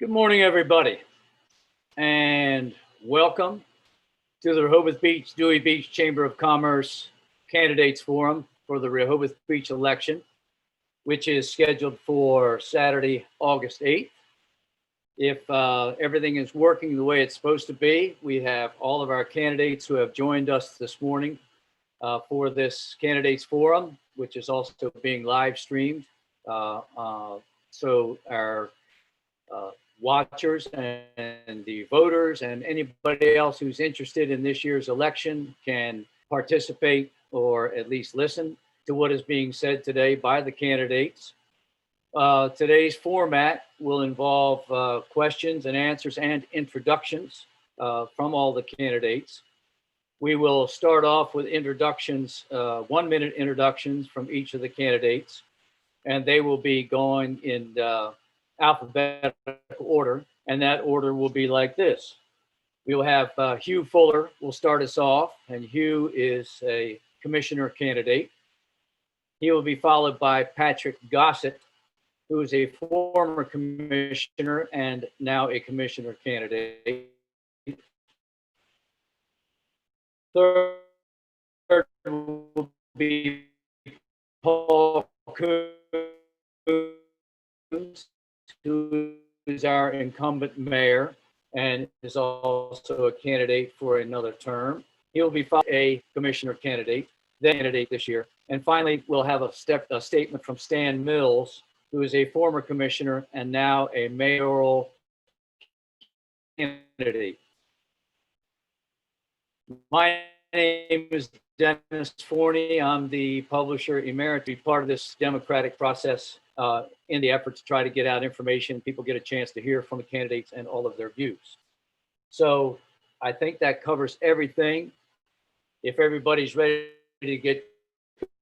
Good morning, everybody, and welcome to the Rehoboth Beach, Dewey Beach Chamber of Commerce Candidates Forum for the Rehoboth Beach election, which is scheduled for Saturday, August 8th. If everything is working the way it's supposed to be, we have all of our candidates who have joined us this morning for this Candidates Forum, which is also being live streamed. So our watchers and the voters and anybody else who's interested in this year's election can participate or at least listen to what is being said today by the candidates. Today's format will involve questions and answers and introductions from all the candidates. We will start off with introductions, 1-minute introductions from each of the candidates, and they will be going in alphabetical order, and that order will be like this. We will have Hugh Fuller will start us off, and Hugh is a commissioner candidate. He will be followed by Patrick Gossett, who is a former commissioner and now a commissioner candidate. Third will be Paul Kuhns, who is our incumbent mayor and is also a candidate for another term. He'll be a commissioner candidate, then candidate this year. And finally, we'll have a statement from Stan Mills, who is a former commissioner and now a mayoral candidate. My name is Dennis Forney. I'm the publisher Emeritus, be part of this democratic process in the effort to try to get out information. People get a chance to hear from the candidates and all of their views. So I think that covers everything. If everybody's ready to get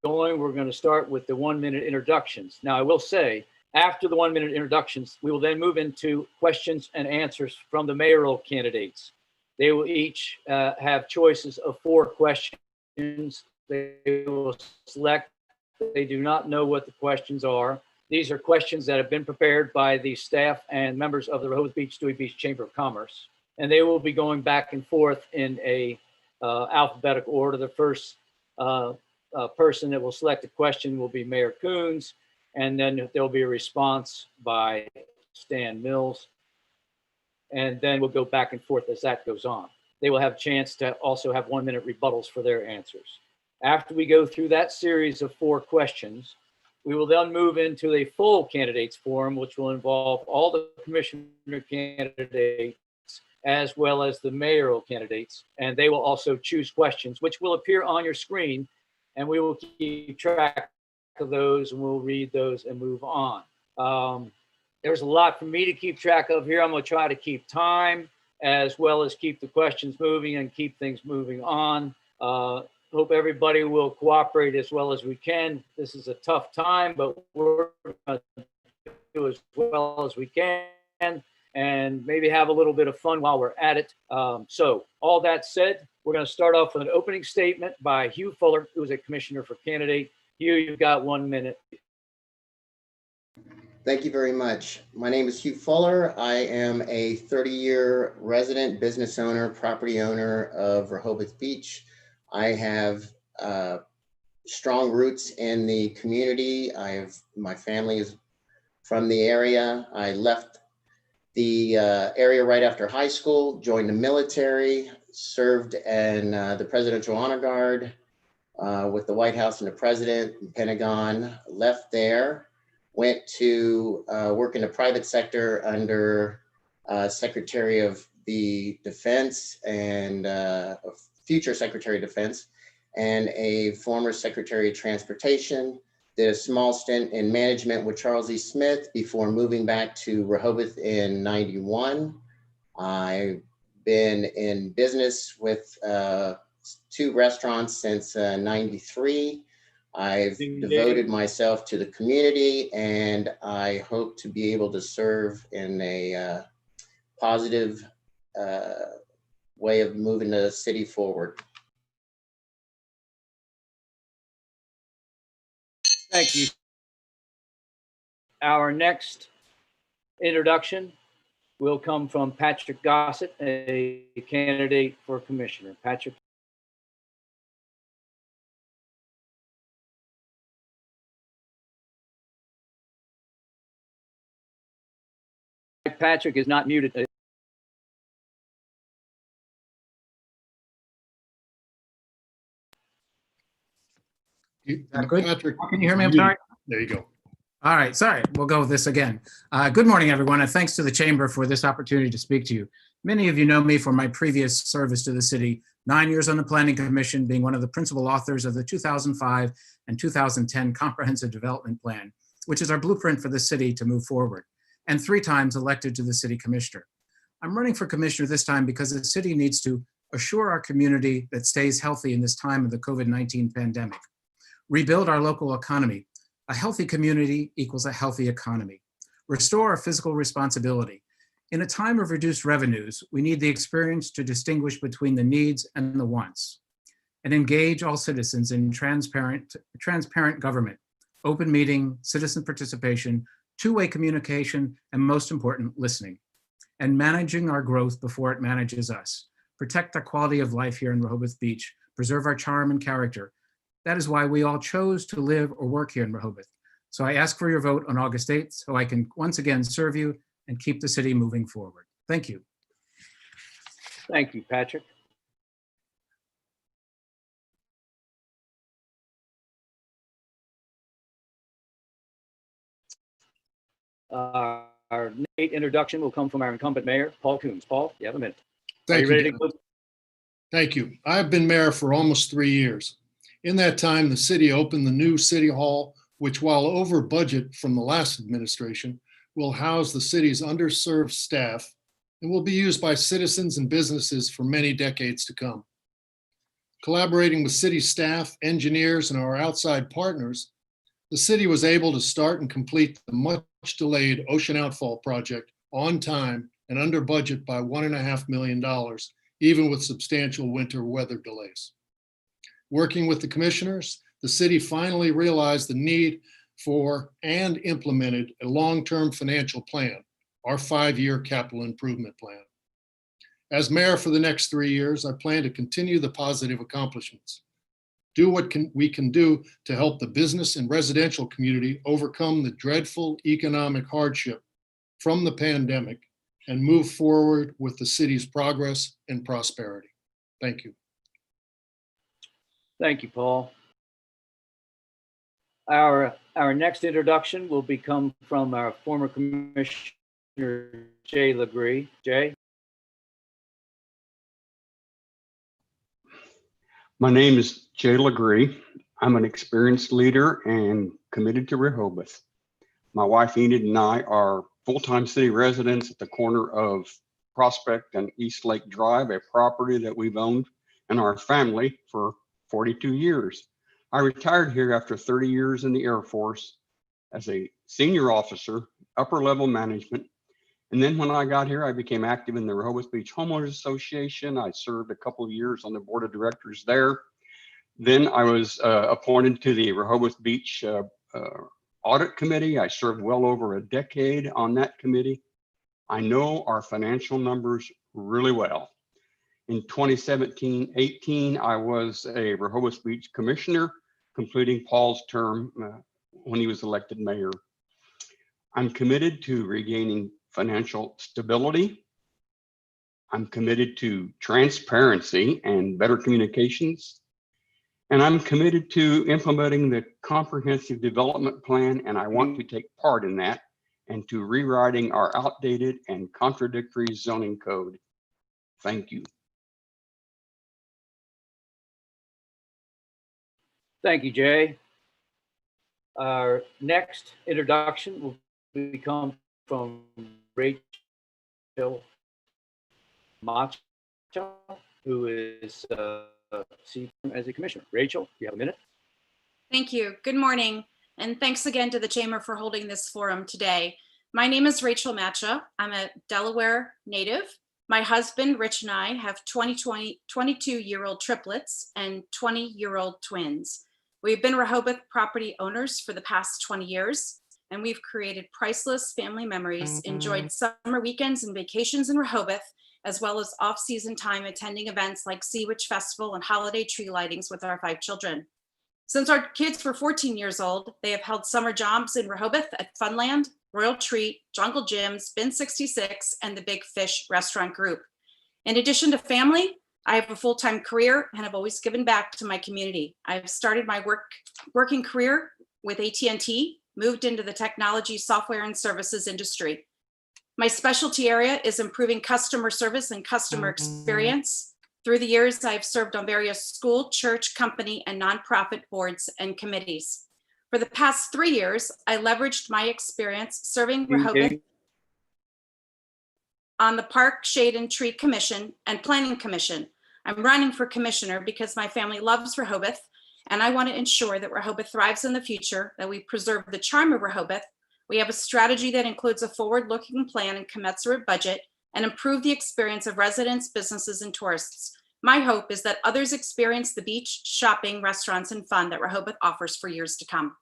going, we're going to start with the 1-minute introductions. Now, I will say, after the 1-minute introductions, we will then move into questions and answers from the mayoral candidates. They will each have choices of 4 questions. They will select. They do not know what the questions are. These are questions that have been prepared by the staff and members of the Rehoboth Beach, Dewey Beach Chamber of Commerce. And they will be going back and forth in a alphabetical order. The first person that will select a question will be Mayor Kuhns, and then there'll be a response by Stan Mills. And then we'll go back and forth as that goes on. They will have a chance to also have 1-minute rebuttals for their answers. After we go through that series of 4 questions, we will then move into a full candidates forum, which will involve all the commissioner candidates as well as the mayoral candidates. And they will also choose questions, which will appear on your screen. And we will keep track of those, and we'll read those and move on. There's a lot for me to keep track of here. I'm going to try to keep time as well as keep the questions moving and keep things moving on. Hope everybody will cooperate as well as we can. This is a tough time, but we're going to do as well as we can and maybe have a little bit of fun while we're at it. So all that said, we're going to start off with an opening statement by Hugh Fuller, who is a commissioner for candidate. Hugh, you've got 1 minute. Thank you very much. My name is Hugh Fuller. I am a 30-year resident, business owner, property owner of Rehoboth Beach. I have strong roots in the community. My family is from the area. I left the area right after high school, joined the military, served in the Presidential Honor Guard with the White House and the President, and Pentagon, left there. Went to work in the private sector under Secretary of the Defense and future Secretary of Defense and a former Secretary of Transportation. Did a small stint in management with Charles E. Smith before moving back to Rehoboth in '91. I've been in business with 2 restaurants since '93. I've devoted myself to the community, and I hope to be able to serve in a positive way of moving the city forward. Thank you. Our next introduction will come from Patrick Gossett, a candidate for commissioner. Patrick. Patrick is not muted. Good. Patrick, Can you hear me? I'm sorry. there you go. All right. Sorry. We'll go with this again. Good morning, everyone, and thanks to the Chamber for this opportunity to speak to you. Many of you know me from my previous service to the city, 9 years on the Planning Commission, being one of the principal authors of the 2005 and 2010 Comprehensive Development Plan, which is our blueprint for the city to move forward, and 3 times elected to the city commissioner. I'm running for commissioner this time because the city needs to assure our community that stays healthy in this time of the COVID-19 pandemic, rebuild our local economy. A healthy community equals a healthy economy. Restore our fiscal responsibility. In a time of reduced revenues, we need the experience to distinguish between the needs and the wants, and engage all citizens in transparent government, open meeting, citizen participation, two-way communication, and most important, listening, and managing our growth before it manages us. Protect the quality of life here in Rehoboth Beach, preserve our charm and character. That is why we all chose to live or work here in Rehoboth. So I ask for your vote on August 8th so I can once again serve you and keep the city moving forward. Thank you. Thank you, Patrick. Our introduction will come from our incumbent mayor, Paul Kuhns. Paul, you have a minute. Thank Are you you. ready to go? Thank you. I've been mayor for almost 3 years. In that time, the city opened the new city hall, which, while over budget from the last administration, will house the city's underserved staff and will be used by citizens and businesses for many decades to come. Collaborating with city staff, engineers, and our outside partners, the city was able to start and complete the much delayed Ocean Outfall project on time and under budget by $1.5 million, even with substantial winter weather delays. Working with the commissioners, the city finally realized the need for and implemented a long-term financial plan, our 5-year capital improvement plan. As mayor for the next 3 years, I plan to continue the positive accomplishments, do what we can do to help the business and residential community overcome the dreadful economic hardship from the pandemic and move forward with the city's progress and prosperity. Thank you. Thank you, Paul. Our next introduction will come from our former commissioner, Jay Lagree. Jay? My name is Jay Lagree. I'm an experienced leader and committed to Rehoboth. My wife Enid and I are full-time city residents at the corner of Prospect and East Lake Drive, a property that we've owned in our family for 42 years. I retired here after 30 years in the Air Force as a senior officer, upper level management. And then when I got here, I became active in the Rehoboth Beach Homeowners Association. I served a couple of years on the board of directors there. Then I was appointed to the Rehoboth Beach Audit Committee. I served well over a decade on that committee. I know our financial numbers really well. In 2017-18, I was a Rehoboth Beach commissioner, completing Paul's term when he was elected mayor. I'm committed to regaining financial stability. I'm committed to transparency and better communications. And I'm committed to implementing the comprehensive development plan, and I want to take part in that and to rewriting our outdated and contradictory zoning code. Thank you. Thank you, Jay. Our next introduction will come from Rachel Macha, who is seated as a commissioner. Rachel, you have a minute. Thank you. Good morning. And thanks again to the Chamber for holding this forum today. My name is Rachel Macha. I'm a Delaware native. My husband, Rich, and I have 22-year-old triplets and 20-year-old twins. We've been Rehoboth property owners for the past 20 years. and we've created priceless family memories, enjoyed summer weekends and vacations in Rehoboth, as well as off-season time attending events like Sea Witch Festival and holiday tree lightings with our 5 children. Since our kids were 14 years old, they have held summer jobs in Rehoboth at Funland, Royal Treat, Jungle Gyms, Bin 66, and the Big Fish Restaurant Group. In addition to family, I have a full-time career and have always given back to my community. I've started my working career with AT&T, moved into the technology, software, and services industry. My specialty area is improving customer service and customer experience. Through the years, I've served on various school, church, company, and nonprofit boards and committees. For the past 3 years, I leveraged my experience serving Rehoboth on the Park, Shade, and Tree Commission and Planning Commission. I'm running for commissioner because my family loves Rehoboth, and I want to ensure that Rehoboth thrives in the future, that we preserve the charm of Rehoboth. We have a strategy that includes a forward-looking plan and commensurate budget, and improve the experience of residents, businesses, and tourists. My hope is that others experience the beach, shopping, restaurants, and fun that Rehoboth offers for years to come.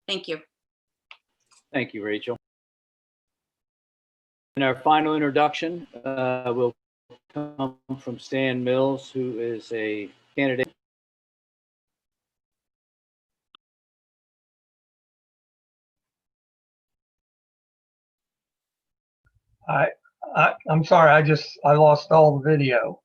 Thank you. Thank you, Rachel. And our final introduction will come from Stan Mills, who is a candidate. I'm sorry, I lost all the video.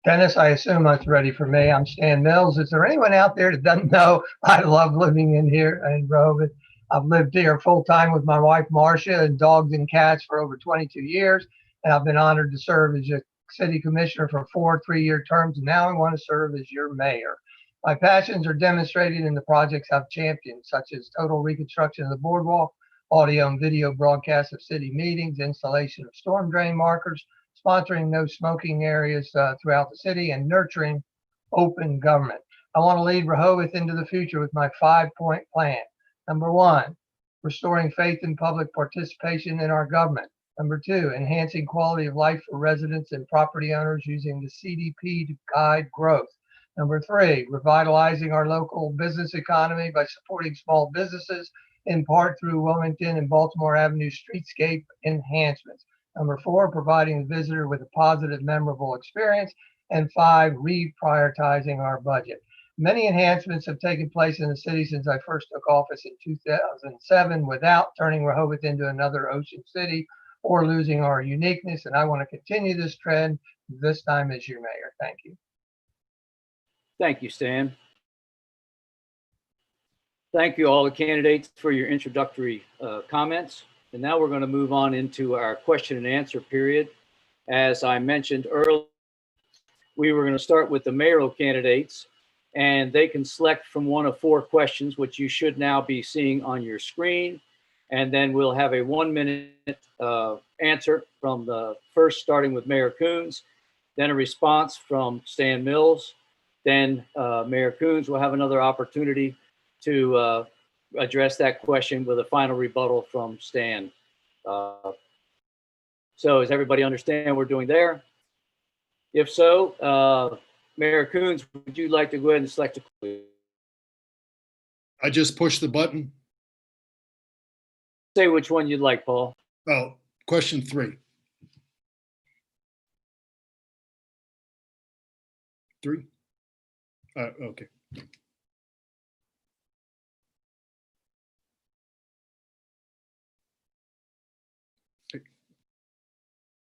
Dennis, I assume that's ready for me. I'm Stan Mills. Is there anyone out there that doesn't know I love living in here in Rehoboth? I've lived here full time with my wife, Macha, and dogs and cats for over 22 years. And I've been honored to serve as a city commissioner for 4 3-year terms. And now I want to serve as your mayor. My passions are demonstrated in the projects I've championed, such as total reconstruction of the boardwalk, audio and video broadcast of city meetings, installation of storm drain markers, sponsoring no smoking areas throughout the city, and nurturing open government. I want to lead Rehoboth into the future with my 5-point plan. Number 1, restoring faith in public participation in our government. Number 2, enhancing quality of life for residents and property owners using the CDP to guide growth. Number 3, revitalizing our local business economy by supporting small businesses, in part through Wilmington and Baltimore Avenue streetscape enhancements. Number 4, providing the visitor with a positive, memorable experience. And 5, reprioritizing our budget. Many enhancements have taken place in the city since I first took office in 2007 without turning Rehoboth into another ocean city or losing our uniqueness. And I want to continue this trend this time as your mayor. Thank you. Thank you, Stan. Thank you, all the candidates, for your introductory comments. And now we're going to move on into our question and answer period. As I mentioned earlier, we were going to start with the mayoral candidates, and they can select from one of 4 questions, which you should now be seeing on your screen. And then we'll have a 1-minute answer from the first, starting with Mayor Kuhns, then a response from Stan Mills. Then Mayor Kuhns will have another opportunity to address that question with a final rebuttal from Stan. So does everybody understand what we're doing there? If so, Mayor Kuhns, would you like to go ahead and select a question? I just push the button. Say which one you'd like, Paul. Oh, question 3. 3? Okay.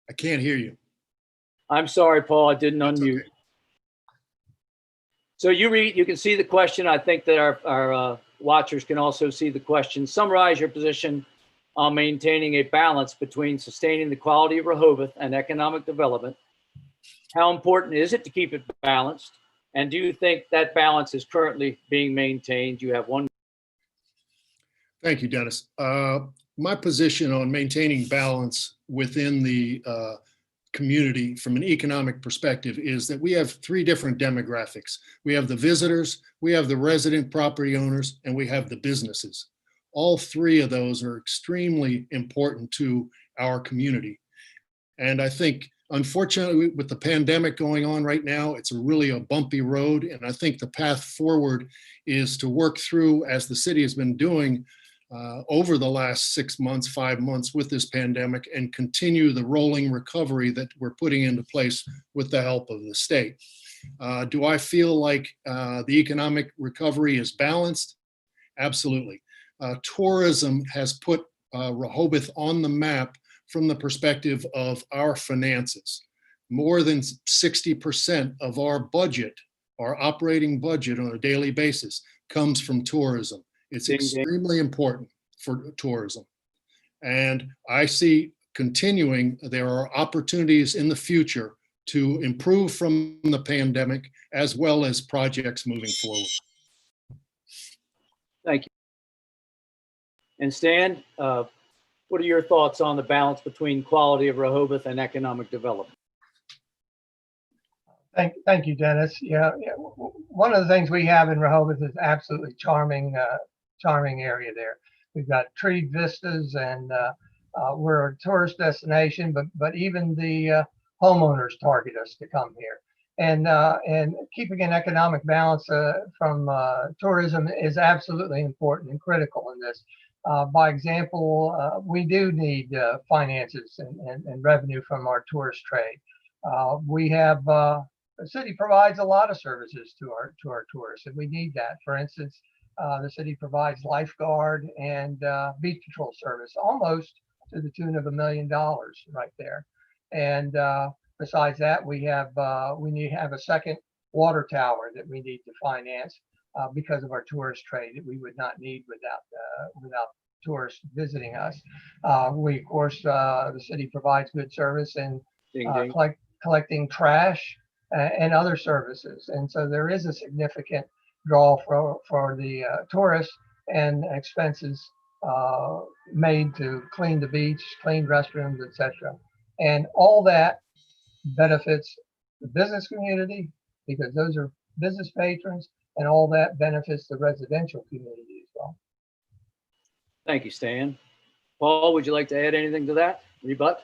I can't hear you. I'm sorry, Paul, I didn't That's unmute. okay. So you can see the question. I think that our watchers can also see the question. Summarize your position on maintaining a balance between sustaining the quality of Rehoboth and economic development. How important is it to keep it balanced? And do you think that balance is currently being maintained? You have 1. Thank you, Dennis. My position on maintaining balance within the community from an economic perspective is that we have 3 different demographics. We have the visitors, we have the resident property owners, and we have the businesses. All 3 of those are extremely important to our community. And I think, unfortunately, with the pandemic going on right now, it's really a bumpy road. And I think the path forward is to work through, as the city has been doing, over the last 6 months, 5 months with this pandemic, and continue the rolling recovery that we're putting into place with the help of the state. Do I feel like the economic recovery is balanced? Absolutely. Tourism has put Rehoboth on the map from the perspective of our finances. More than 60% of our budget, our operating budget on a daily basis, comes from tourism. It's extremely important for tourism. And I see continuing, there are opportunities in the future to improve from the pandemic as well as projects moving forward. Thank you. And Stan, what are your thoughts on the balance between quality of Rehoboth and economic development? Thank you, Dennis. Yeah, one of the things we have in Rehoboth is absolutely charming area there. We've got treed vistas, and we're a tourist destination, but even the homeowners target us to come here. And keeping an economic balance from tourism is absolutely important and critical in this. By example, we do need finances and revenue from our tourist trade. The city provides a lot of services to our tourists, and we need that. For instance, the city provides lifeguard and beach patrol service, almost to the tune of $1 million right there. And besides that, we need to have a second water tower that we need to finance because of our tourist trade that we would not need without tourists visiting us. We, of course, the city provides good service in collecting trash and other services. And so there is a significant draw for the tourists and expenses made to clean the beach, clean restrooms, etc. And all that benefits the business community because those are business patrons, and all that benefits the residential community as well. Thank you, Stan. Paul, would you like to add anything to that? Rebut?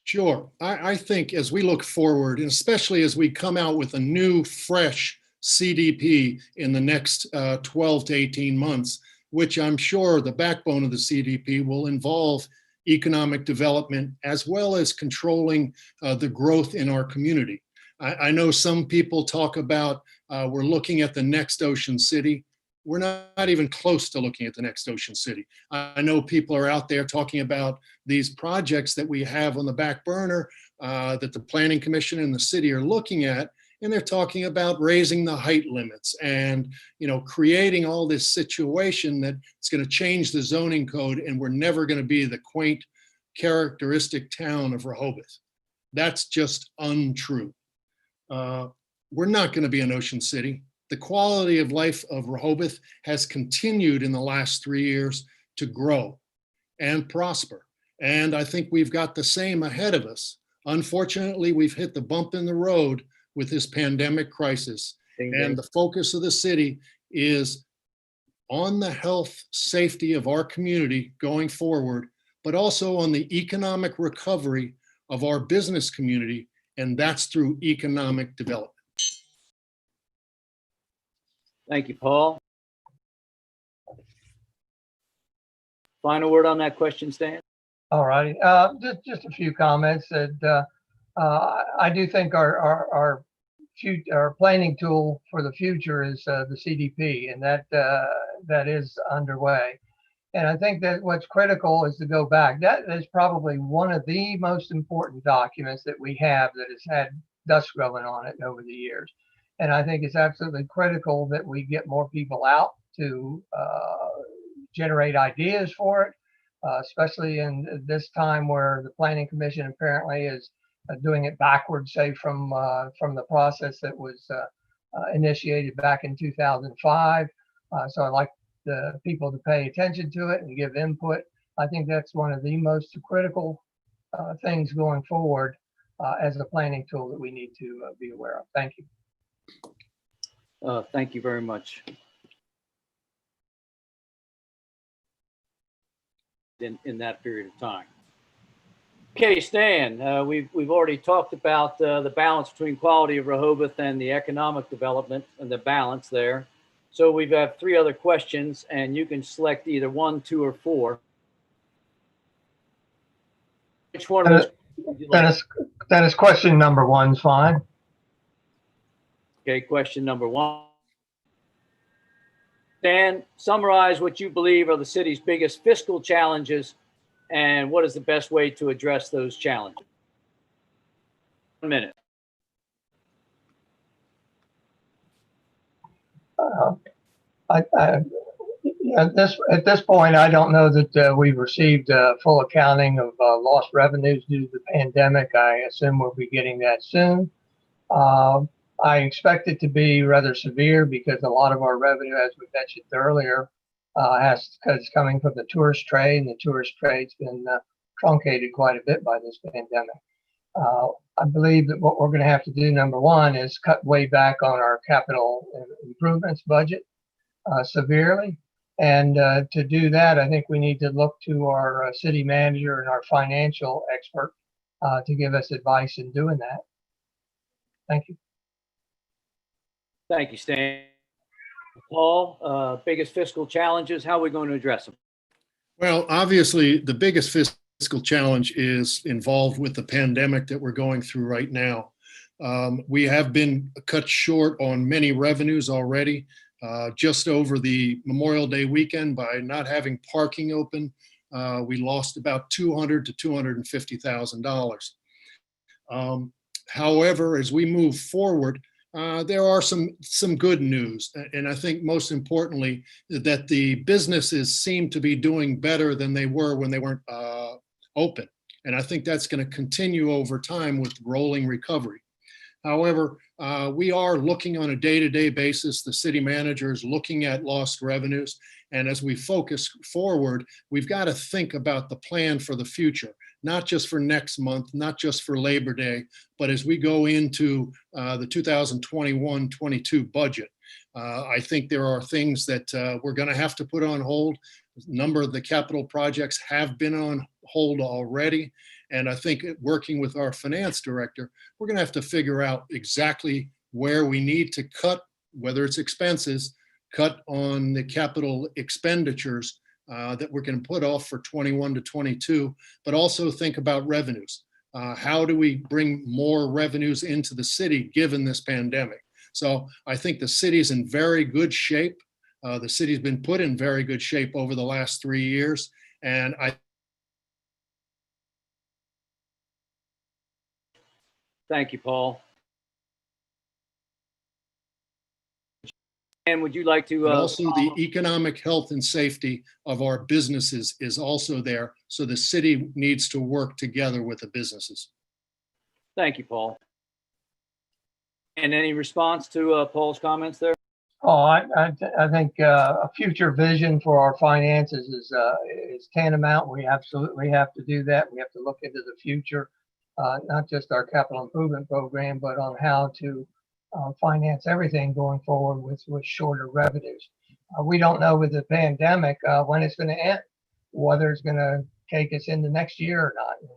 Sure. I think as we look forward, and especially as we come out with a new, fresh CDP in the next 12 to 18 months, which I'm sure the backbone of the CDP will involve economic development as well as controlling the growth in our community. I know some people talk about we're looking at the next ocean city. We're not even close to looking at the next ocean city. I know people are out there talking about these projects that we have on the back burner that the Planning Commission and the city are looking at, and they're talking about raising the height limits and creating all this situation that it's going to change the zoning code, and we're never going to be the quaint, characteristic town of Rehoboth. That's just untrue. We're not going to be an ocean city. The quality of life of Rehoboth has continued in the last 3 years to grow and prosper. And I think we've got the same ahead of us. Unfortunately, we've hit the bump in the road with this pandemic crisis. And the focus of the city is on the health, safety of our community going forward, but also on the economic recovery of our business community, and that's through economic development. Thank you, Paul. Final word on that question, Stan? All righty. Just a few comments. That I do think our planning tool for the future is the CDP, and that is underway. And I think that what's critical is to go back. That is probably one of the most important documents that we have that has had dust growing on it over the years. And I think it's absolutely critical that we get more people out to generate ideas for it, especially in this time where the Planning Commission apparently is doing it backwards, say from the process that was initiated back in 2005. So I'd like the people to pay attention to it and give input. I think that's one of the most critical things going forward as a planning tool that we need to be aware of. Thank you. Thank you very much. In that period of time. Okay, Stan, we've already talked about the balance between quality of Rehoboth and the economic development and the balance there. So we've got 3 other questions, and you can select either 1, 2, or 4. Which one of those would you like? Dennis, question number 1's fine. Okay, question number 1. Dan, summarize what you believe are the city's biggest fiscal challenges and what is the best way to address those challenges? 1 minute. At this point, I don't know that we've received full accounting of lost revenues due to the pandemic. I assume we'll be getting that soon. I expect it to be rather severe because a lot of our revenue, as we mentioned earlier, is coming from the tourist trade, and the tourist trade's been truncated quite a bit by this pandemic. I believe that what we're going to have to do, number 1, is cut way back on our capital improvements budget severely. And to do that, I think we need to look to our city manager and our financial expert to give us advice in doing that. Thank you. Thank you, Stan. Paul, biggest fiscal challenges, how are we going to address them? Well, obviously, the biggest fiscal challenge is involved with the pandemic that we're going through right now. We have been cut short on many revenues already. Just over the Memorial Day weekend, by not having parking open, we lost about $200,000 to $250,000. However, as we move forward, there are some good news, and I think most importantly that the businesses seem to be doing better than they were when they weren't open, and I think that's going to continue over time with rolling recovery. However, we are looking on a day-to-day basis. The city manager is looking at lost revenues. And as we focus forward, we've got to think about the plan for the future, not just for next month, not just for Labor Day, but as we go into the 2021-22 budget. I think there are things that we're going to have to put on hold. A number of the capital projects have been on hold already. And I think working with our finance director, we're going to have to figure out exactly where we need to cut, whether it's expenses, cut on the capital expenditures that we're going to put off for 21 to 22, but also think about revenues. How do we bring more revenues into the city given this pandemic? So I think the city's in very good shape. The city's been put in very good shape over the last 3 years. And Thank you, Paul. And would you like to also the economic health and safety of our businesses is also there. So the city needs to work together with the businesses. Thank you, Paul. And any response to Paul's comments there? Oh, I think a future vision for our finances is tantamount. We absolutely have to do that. We have to look into the future, not just our capital improvement program, but on how to finance everything going forward with shorter revenues. We don't know with the pandemic when it's going to end, whether it's going to take us into next year or not, and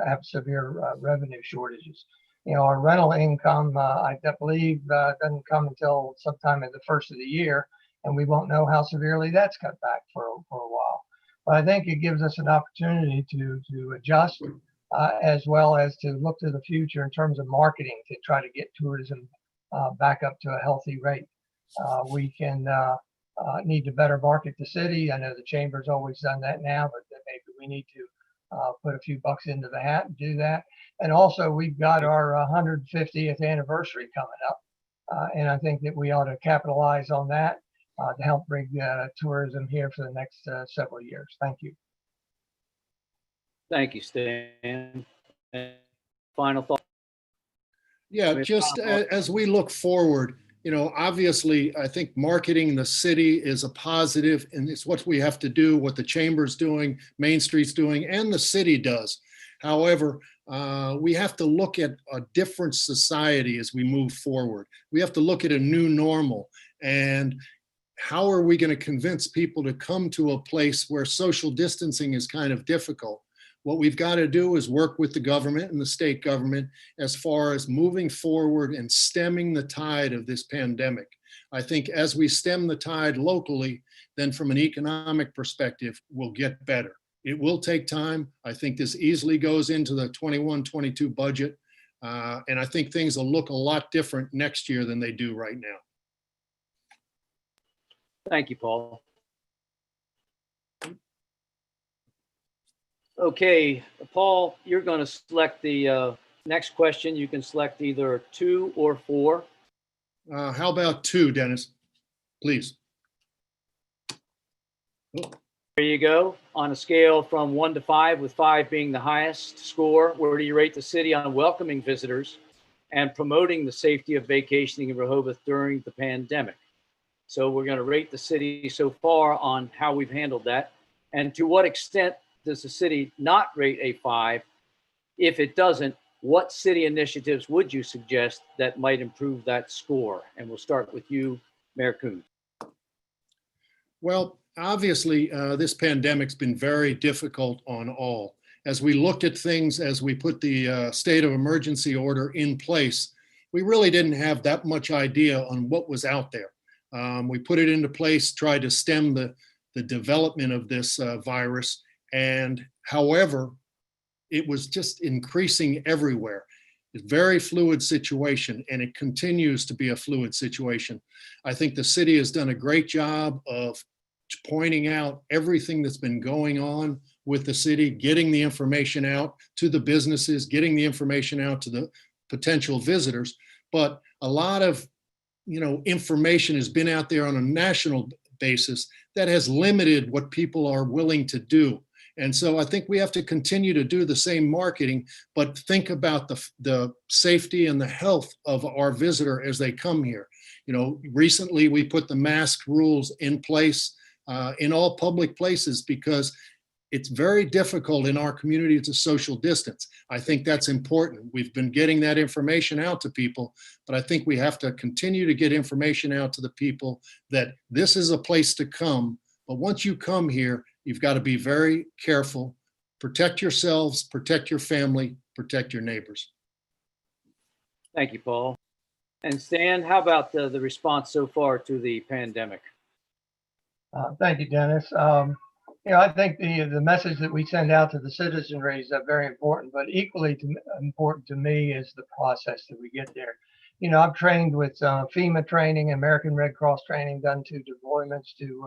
have severe revenue shortages. You know, our rental income, I believe, doesn't come until sometime in the first of the year, and we won't know how severely that's cut back for a while. But I think it gives us an opportunity to adjust, as well as to look to the future in terms of marketing to try to get tourism back up to a healthy rate. We can need to better market the city. I know the chamber's always done that now, but maybe we need to put a few bucks into the hat and do that. And also, we've got our 150th anniversary coming up, and I think that we ought to capitalize on that to help bring tourism here for the next several years. Thank you. Thank you, Stan. And final thought? Yeah, just as we look forward, you know, obviously, I think marketing the city is a positive, and it's what we have to do, what the chamber's doing, Main Street's doing, and the city does. However, we have to look at a different society as we move forward. We have to look at a new normal, and how are we going to convince people to come to a place where social distancing is kind of difficult? What we've got to do is work with the government and the state government as far as moving forward and stemming the tide of this pandemic. I think as we stem the tide locally, then from an economic perspective, we'll get better. It will take time. I think this easily goes into the 21-22 budget. And I think things will look a lot different next year than they do right now. Thank you, Paul. Okay, Paul, you're going to select the next question. You can select either 2 or 4. How about 2, Dennis? Please. Oh, There you go. On a scale from 1 to 5, with 5 being the highest score, where do you rate the city on welcoming visitors and promoting the safety of vacationing in Rehoboth during the pandemic? So we're going to rate the city so far on how we've handled that. And to what extent does the city not rate a 5? If it doesn't, what city initiatives would you suggest that might improve that score? And we'll start with you, Mayor Kuhns. well, obviously, this pandemic's been very difficult on all. As we looked at things, as we put the state of emergency order in place, we really didn't have that much idea on what was out there. We put it into place, tried to stem the development of this virus. And however, it was just increasing everywhere. It's a very fluid situation, and it continues to be a fluid situation. I think the city has done a great job of pointing out everything that's been going on with the city, getting the information out to the businesses, getting the information out to the potential visitors. But a lot of, information has been out there on a national basis that has limited what people are willing to do. And so I think we have to continue to do the same marketing, but think about the safety and the health of our visitor as they come here. Recently we put the mask rules in place in all public places because it's very difficult in our community to social distance. I think that's important. We've been getting that information out to people, but I think we have to continue to get information out to the people that this is a place to come. But once you come here, you've got to be very careful, protect yourselves, protect your family, protect your neighbors. Thank you, Paul. And Stan, how about the response so far to the pandemic? Thank you, Dennis. I think the message that we send out to the citizenry is very important, but equally important to me is the process that we get there. I've trained with FEMA training, American Red Cross training, done 2 deployments in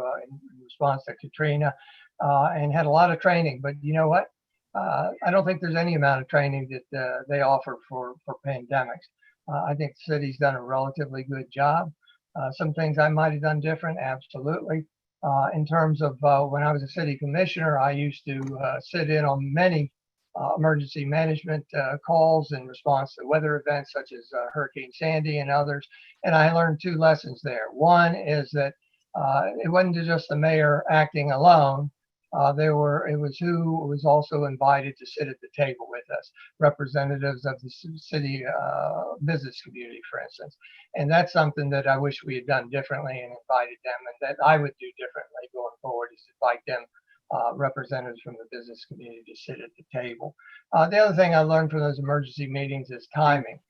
response to Katrina, and had a lot of training. But you know what? I don't think there's any amount of training that they offer for pandemics. I think the city's done a relatively good job. Some things I might have done different, absolutely. In terms of when I was a city commissioner, I used to sit in on many emergency management calls in response to weather events such as Hurricane Sandy and others. And I learned 2 lessons there. One is that it wasn't just the mayor acting alone. It was who was also invited to sit at the table with us, representatives of the city business community, for instance. And that's something that I wish we had done differently and invited them, and that I would do differently going forward, is invite them, representatives from the business community, to sit at the table. The other thing I learned from those emergency meetings is timing.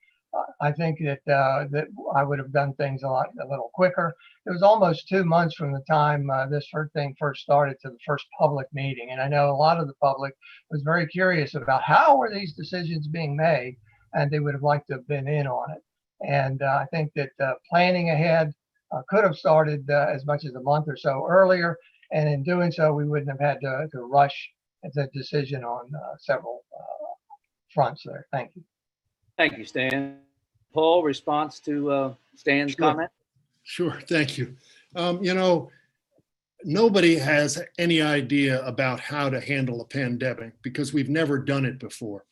I think that I would have done things a little quicker. It was almost 2 months from the time this thing first started to the first public meeting. And I know a lot of the public was very curious about how were these decisions being made, and they would have liked to have been in on it. And I think that planning ahead could have started as much as a month or so earlier. And in doing so, we wouldn't have had to rush the decision on several fronts there. Thank you. Thank you, Stan. Paul, response to Stan's comment? Sure, thank you. Nobody has any idea about how to handle a pandemic because we've never done it before.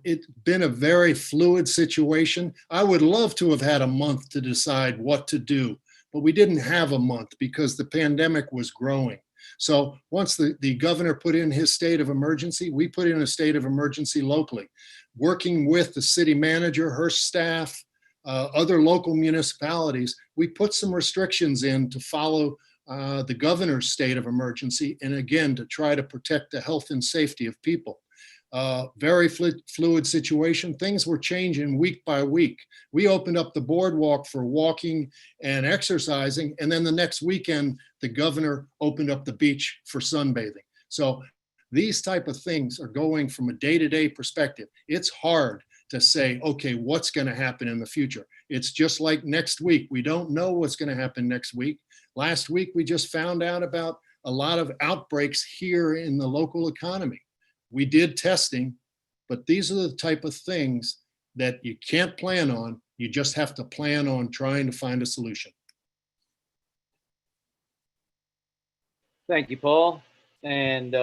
It's been a very fluid situation. I would love to have had a month to decide what to do, but we didn't have a month because the pandemic was growing. So once the governor put in his state of emergency, we put in a state of emergency locally, working with the city manager, her staff, other local municipalities. We put some restrictions in to follow the governor's state of emergency, and again, to try to protect the health and safety of people. very fluid situation. Things were changing week by week. We opened up the boardwalk for walking and exercising, and then the next weekend, the governor opened up the beach for sunbathing. So these type of things are going from a day-to-day perspective. It's hard to say, okay, what's going to happen in the future? It's just like next week. We don't know what's going to happen next week. Last week, we just found out about a lot of outbreaks here in the local economy. We did testing, but these are the type of things that you can't plan on. You just have to plan on trying to find a solution. Thank you, Paul. And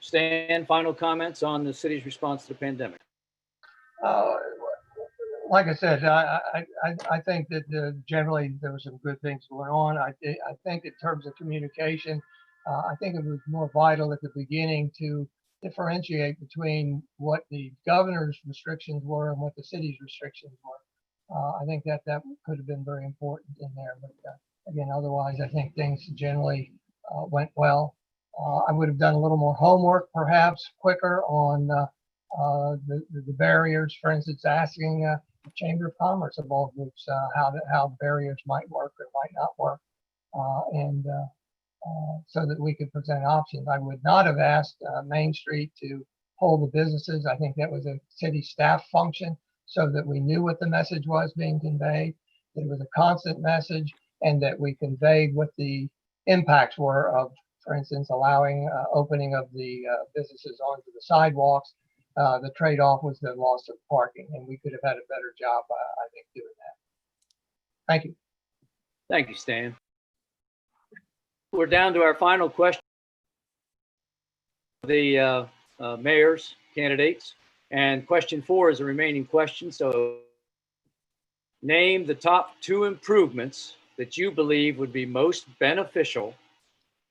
Stan, final comments on the city's response to the pandemic. Like I said, I think that generally there were some good things going on. I think in terms of communication, I think it was more vital at the beginning to differentiate between what the governor's restrictions were and what the city's restrictions were. I think that could have been very important in there. But again, otherwise, I think things generally went well. I would have done a little more homework, perhaps quicker on the barriers. For instance, asking the Chamber of Commerce of all groups how barriers might work or might not work, and so that we could present options. I would not have asked Main Street to hold the businesses. I think that was a city staff function, so that we knew what the message was being conveyed, that it was a constant message, and that we conveyed what the impacts were of, for instance, allowing opening of the businesses onto the sidewalks. The trade-off was the loss of parking, and we could have had a better job, I think, doing that. Thank you. Thank you, Stan. We're down to our final question. The mayor's candidates, and question 4 is a remaining question. So name the top 2 improvements that you believe would be most beneficial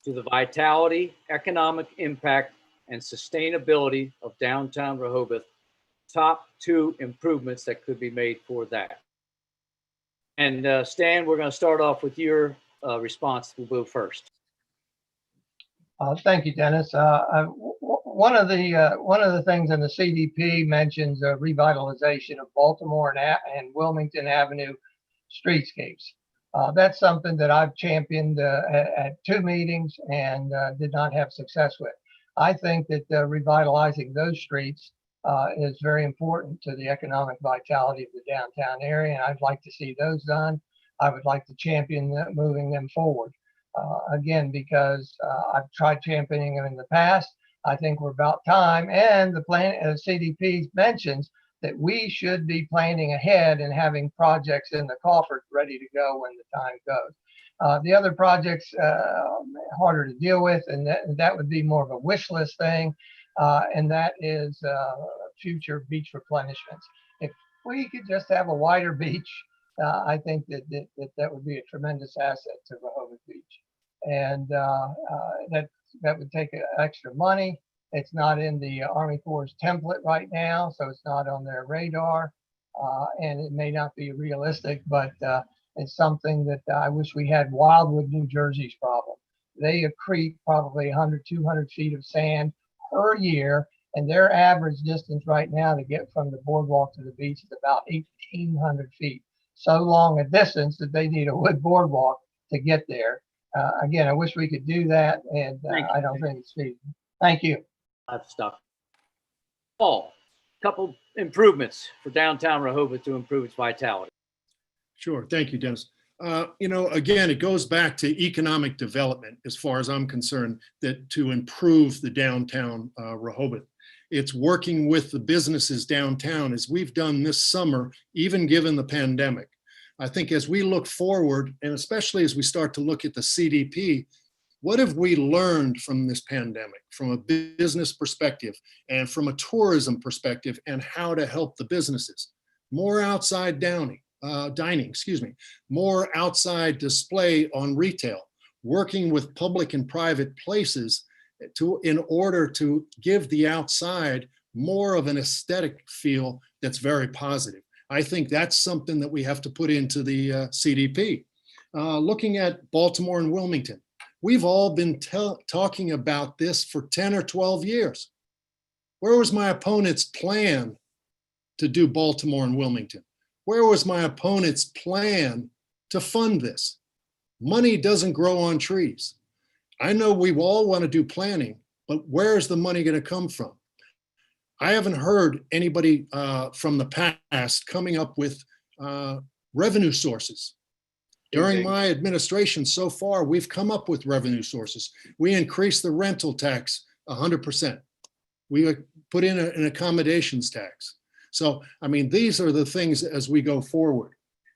to the vitality, economic impact, and sustainability of downtown Rehoboth. Top 2 improvements that could be made for that. And Stan, we're going to start off with your response. We'll go first. Thank you, Dennis. One of the things in the CDP mentions revitalization of Baltimore and Wilmington Avenue streetscapes. That's something that I've championed at 2 meetings and did not have success with. I think that revitalizing those streets is very important to the economic vitality of the downtown area, and I'd like to see those done. I would like to champion moving them forward. Again, because I've tried championing them in the past. I think we're about time, and the plan CDP mentions that we should be planning ahead and having projects in the coffers ready to go when the time goes. The other projects harder to deal with, and that would be more of a wish list thing, and that is future beach replenishments. If we could just have a wider beach, I think that would be a tremendous asset to Rehoboth Beach, and that would take extra money. It's not in the Army Corps' template right now, so it's not on their radar, and it may not be realistic, but it's something that I wish we had. Wildwood, New Jersey's problem. They accrete probably 100, 200 feet of sand per year, and their average distance right now to get from the boardwalk to the beach is about 1,800 feet. So long a distance that they need a wood boardwalk to get there. Again, I wish we could do that, and I don't think it's feasible. Thank you. I've stopped. Paul, couple improvements for downtown Rehoboth to improve its vitality. Sure. Thank you, Dennis. Again, it goes back to economic development, as far as I'm concerned, that to improve the downtown Rehoboth. It's working with the businesses downtown, as we've done this summer, even given the pandemic. I think as we look forward, and especially as we start to look at the CDP, what have we learned from this pandemic, from a business perspective and from a tourism perspective, and how to help the businesses? More outside dining, more outside display on retail, working with public and private places in order to give the outside more of an aesthetic feel that's very positive. I think that's something that we have to put into the CDP. Looking at Baltimore and Wilmington, we've all been talking about this for 10 or 12 years. Where was my opponent's plan to do Baltimore and Wilmington? Where was my opponent's plan to fund this? Money doesn't grow on trees. I know we all want to do planning, but where is the money going to come from? I haven't heard anybody from the past coming up with revenue sources. During my administration so far, we've come up with revenue sources. We increased the rental tax 100%. We put in an accommodations tax. So, I mean, these are the things as we go forward.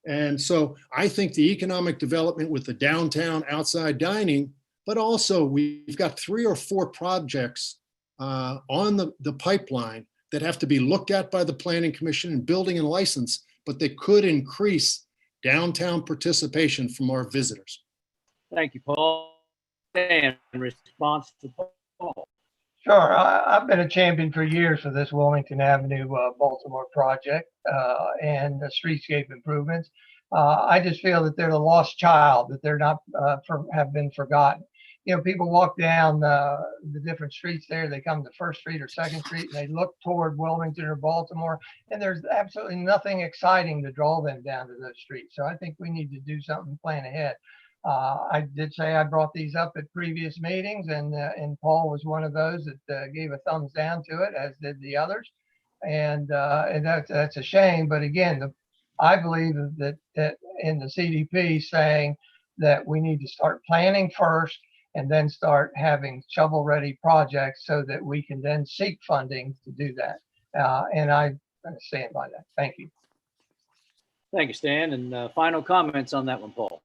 And so I think the economic development with the downtown outside dining, but also we've got 3 or 4 projects on the pipeline that have to be looked at by the Planning Commission and building and license, but they could increase downtown participation from our visitors. Thank you, Paul. And in response to Paul. Sure. I've been a champion for years for this Wilmington Avenue Baltimore project and the streetscape improvements. I just feel that they're the lost child, that they're not have been forgotten. You know, people walk down the different streets there, they come to First Street or Second Street, and they look toward Wilmington or Baltimore, and there's absolutely nothing exciting to draw them down to those streets. So I think we need to do something, plan ahead. I did say I brought these up at previous meetings, and Paul was one of those that gave a thumbs down to it, as did the others. And that's a shame. But again, I believe that in the CDP saying that we need to start planning first and then start having shovel-ready projects so that we can then seek funding to do that. And I stand by that. Thank you. Thank you, Stan. And final comments on that one, Paul.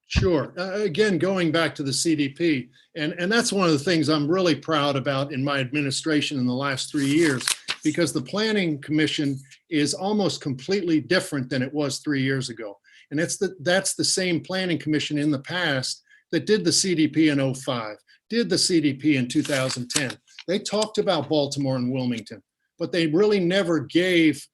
Sure. Again, going back to the CDP, and that's one of the things I'm really proud about in my administration in the last 3 years, because the Planning Commission is almost completely different than it was 3 years ago. And that's the same Planning Commission in the past that did the CDP in 05, did the CDP in 2010. They talked about Baltimore and Wilmington, but they really never gave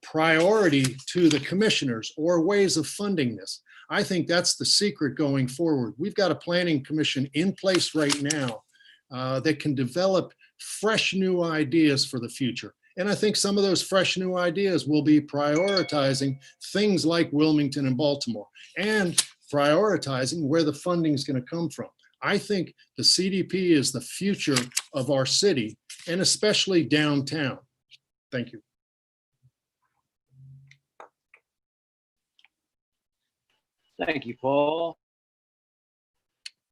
priority to the commissioners or ways of funding this. I think that's the secret going forward. We've got a planning commission in place right now that can develop fresh new ideas for the future. And I think some of those fresh new ideas will be prioritizing things like Wilmington and Baltimore and prioritizing where the funding is going to come from. I think the CDP is the future of our city and especially downtown. Thank you. Thank you, Paul.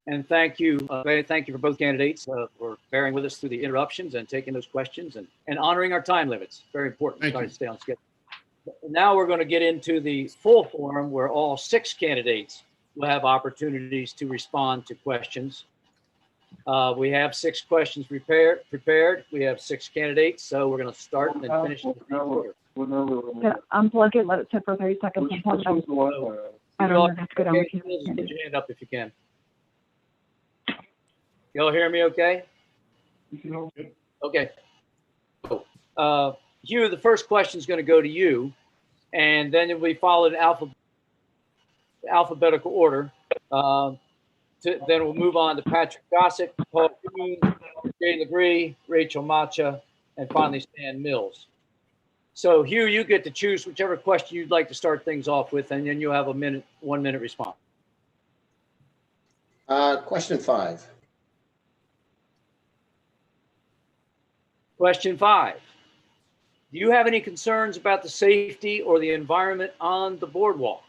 And thank you for both candidates for bearing with us through the interruptions and taking those questions and honoring our time limits. Very important to try to stay on schedule. Now we're going to get into the full forum where all 6 candidates will have opportunities to respond to questions. We have 6 questions prepared. We have 6 candidates, so we're going to start and then finish in the same order. Yeah, unplug it, let it sit for 30 seconds. And plug it in. I don't know, that's good. Okay, put your hand up if you can. Y'all hear me okay? Okay. So, Hugh, the first question is going to go to you, and then it will be followed in alphabetical order. Then we'll move on to Patrick Gossett, Paul Kuhns, Jay Lagree, Rachel Macha, and finally Stan Mills. So Hugh, you get to choose whichever question you'd like to start things off with, and then you'll have a 1 minute response. Question 5. Question 5. Do you have any concerns about the safety or the environment on the boardwalk?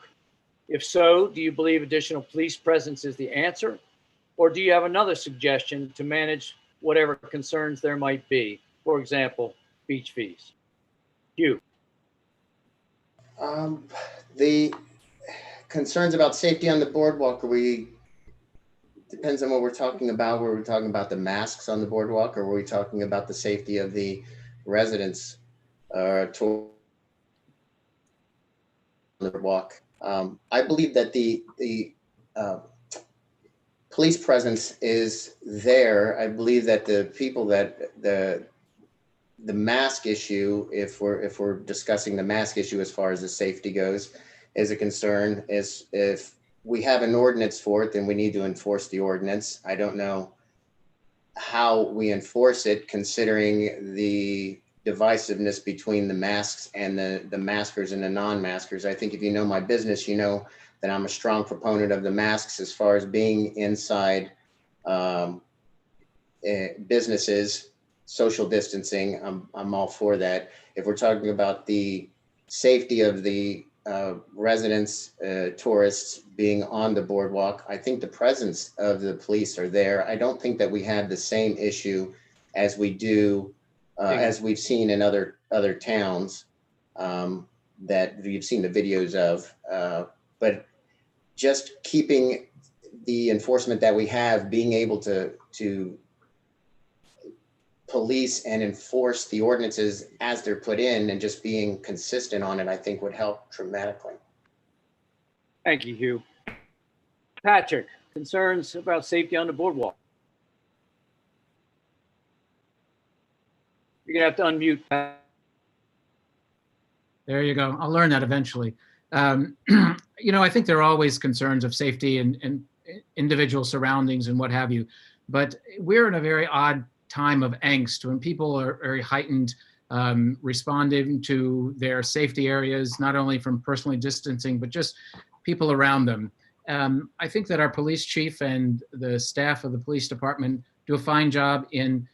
If so, do you believe additional police presence is the answer? Or do you have another suggestion to manage whatever concerns there might be? For example, beach fees. Hugh. The concerns about safety on the boardwalk, depends on what we're talking about. Were we talking about the masks on the boardwalk, or were we talking about the safety of the residents on the boardwalk? I believe that the police presence is there. I believe that the people that the mask issue, if we're discussing the mask issue as far as the safety goes, is a concern. Is if we have an ordinance for it, then we need to enforce the ordinance. I don't know how we enforce it, considering the divisiveness between the masks and the maskers and the non-maskers. I think if you know my business, you know that I'm a strong proponent of the masks as far as being inside businesses, social distancing. I'm all for that. If we're talking about the safety of the residents, tourists being on the boardwalk, I think the presence of the police are there. I don't think that we have the same issue as we do, as we've seen in other towns that you've seen the videos of. But just keeping the enforcement that we have, being able to police and enforce the ordinances as they're put in and just being consistent on it, I think would help dramatically. Thank you, Hugh. Patrick, concerns about safety on the boardwalk? You're gonna have to unmute, Pat. There you go. I'll learn that eventually. I think there are always concerns of safety and individual surroundings and what have you, but we're in a very odd time of angst when people are very heightened, responding to their safety areas, not only from personally distancing, but just people around them. I think that our police chief and the staff of the police department do a fine job in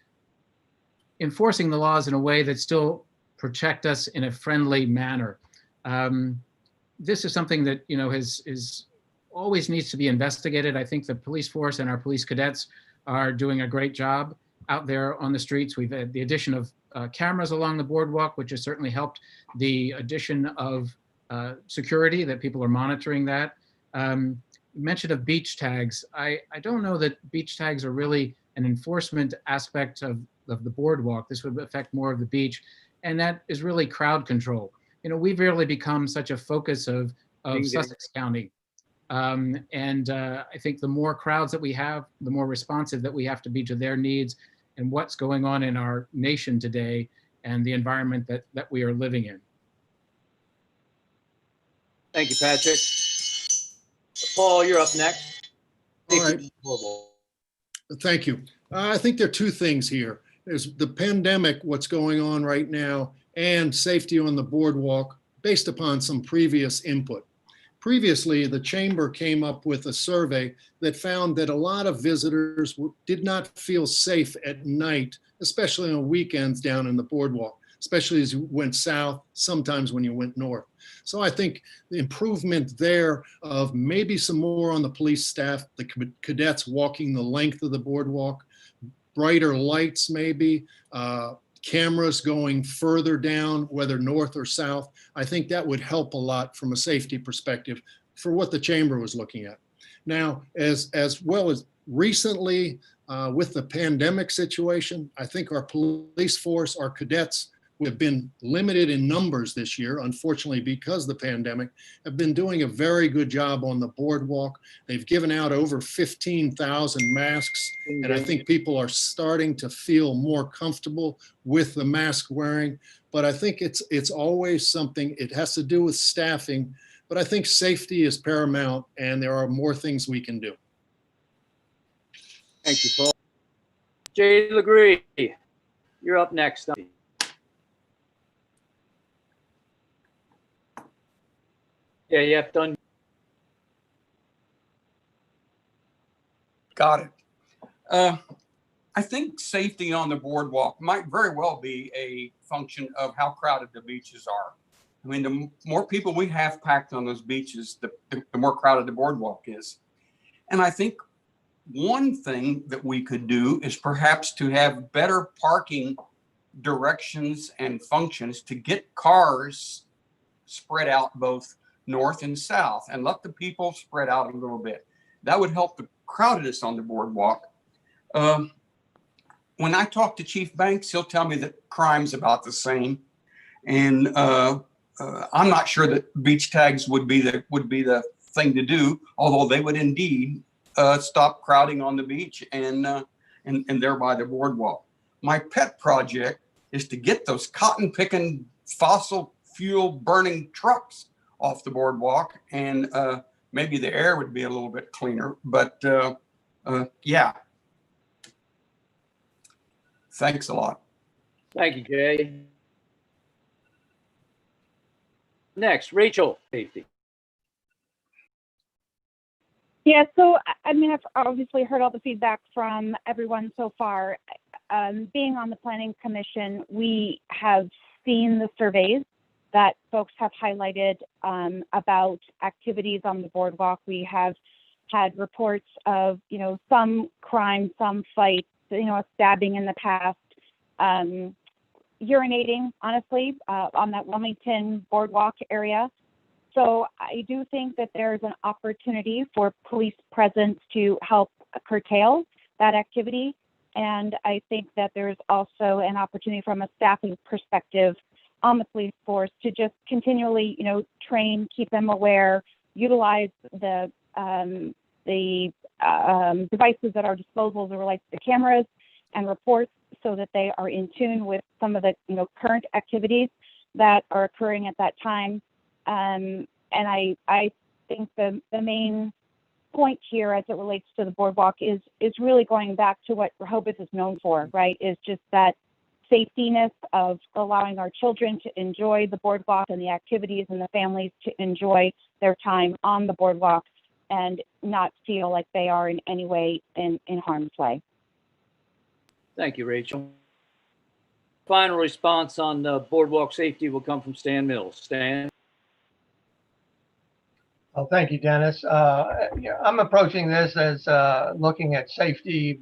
enforcing the laws in a way that still protect us in a friendly manner. This is something that is always needs to be investigated. I think the police force and our police cadets are doing a great job out there on the streets. We've had the addition of cameras along the boardwalk, which has certainly helped. The addition of security, that people are monitoring that. Mention of beach tags. I don't know that beach tags are really an enforcement aspect of the boardwalk. This would affect more of the beach, and that is really crowd control. We've really become such a focus of Sussex County. I think the more crowds that we have, the more responsive that we have to be to their needs and what's going on in our nation today and the environment that we are living in. Thank you, Patrick. Paul, you're up next. All right. Thank you. I think there are two things here. There's the pandemic, what's going on right now, and safety on the boardwalk based upon some previous input. Previously, the chamber came up with a survey that found that a lot of visitors did not feel safe at night, especially on weekends down in the boardwalk, especially as you went south, sometimes when you went north. So I think the improvement there of maybe some more on the police staff, the cadets walking the length of the boardwalk, brighter lights maybe, cameras going further down, whether north or south. I think that would help a lot from a safety perspective for what the chamber was looking at. Now, as well as recently with the pandemic situation, I think our police force, our cadets, who have been limited in numbers this year, unfortunately because of the pandemic, have been doing a very good job on the boardwalk. They've given out over 15,000 masks, and I think people are starting to feel more comfortable with the mask wearing. But I think it's always something, it has to do with staffing, but I think safety is paramount and there are more things we can do. Thank you, Paul. Jay Lagree, you're up next. Yeah, you have done. Got it. I think safety on the boardwalk might very well be a function of how crowded the beaches are. I mean, the more people we have packed on those beaches, the more crowded the boardwalk is. And I think one thing that we could do is perhaps to have better parking directions and functions to get cars spread out both north and south and let the people spread out a little bit. That would help the crowdedness on the boardwalk. When I talk to Chief Banks, he'll tell me that crime's about the same. And I'm not sure that beach tags would be the thing to do, although they would indeed stop crowding on the beach and thereby the boardwalk. My pet project is to get those cotton picking fossil fuel burning trucks off the boardwalk, and maybe the air would be a little bit cleaner, but yeah. Thanks a lot. Thank you, Jay. Next, Rachel, safety. Yeah, so I mean, I've obviously heard all the feedback from everyone so far. Being on the Planning Commission, we have seen the surveys that folks have highlighted about activities on the boardwalk. We have had reports of, some crime, some fights, a stabbing in the past, urinating, honestly, on that Wilmington boardwalk area. So I do think that there's an opportunity for police presence to help curtail that activity. And I think that there's also an opportunity from a staffing perspective on the police force to just continually, train, keep them aware, utilize the devices at our disposal as it relates to cameras and reports so that they are in tune with some of the, current activities that are occurring at that time. And I think the main point here as it relates to the boardwalk is really going back to what Rehoboth is known for, right? Is just that safetiness of allowing our children to enjoy the boardwalk and the activities and the families to enjoy their time on the boardwalk and not feel like they are in any way in harm's way. Thank you, Rachel. Final response on boardwalk safety will come from Stan Mills. Stan? Well, thank you, Dennis. I'm approaching this as looking at safety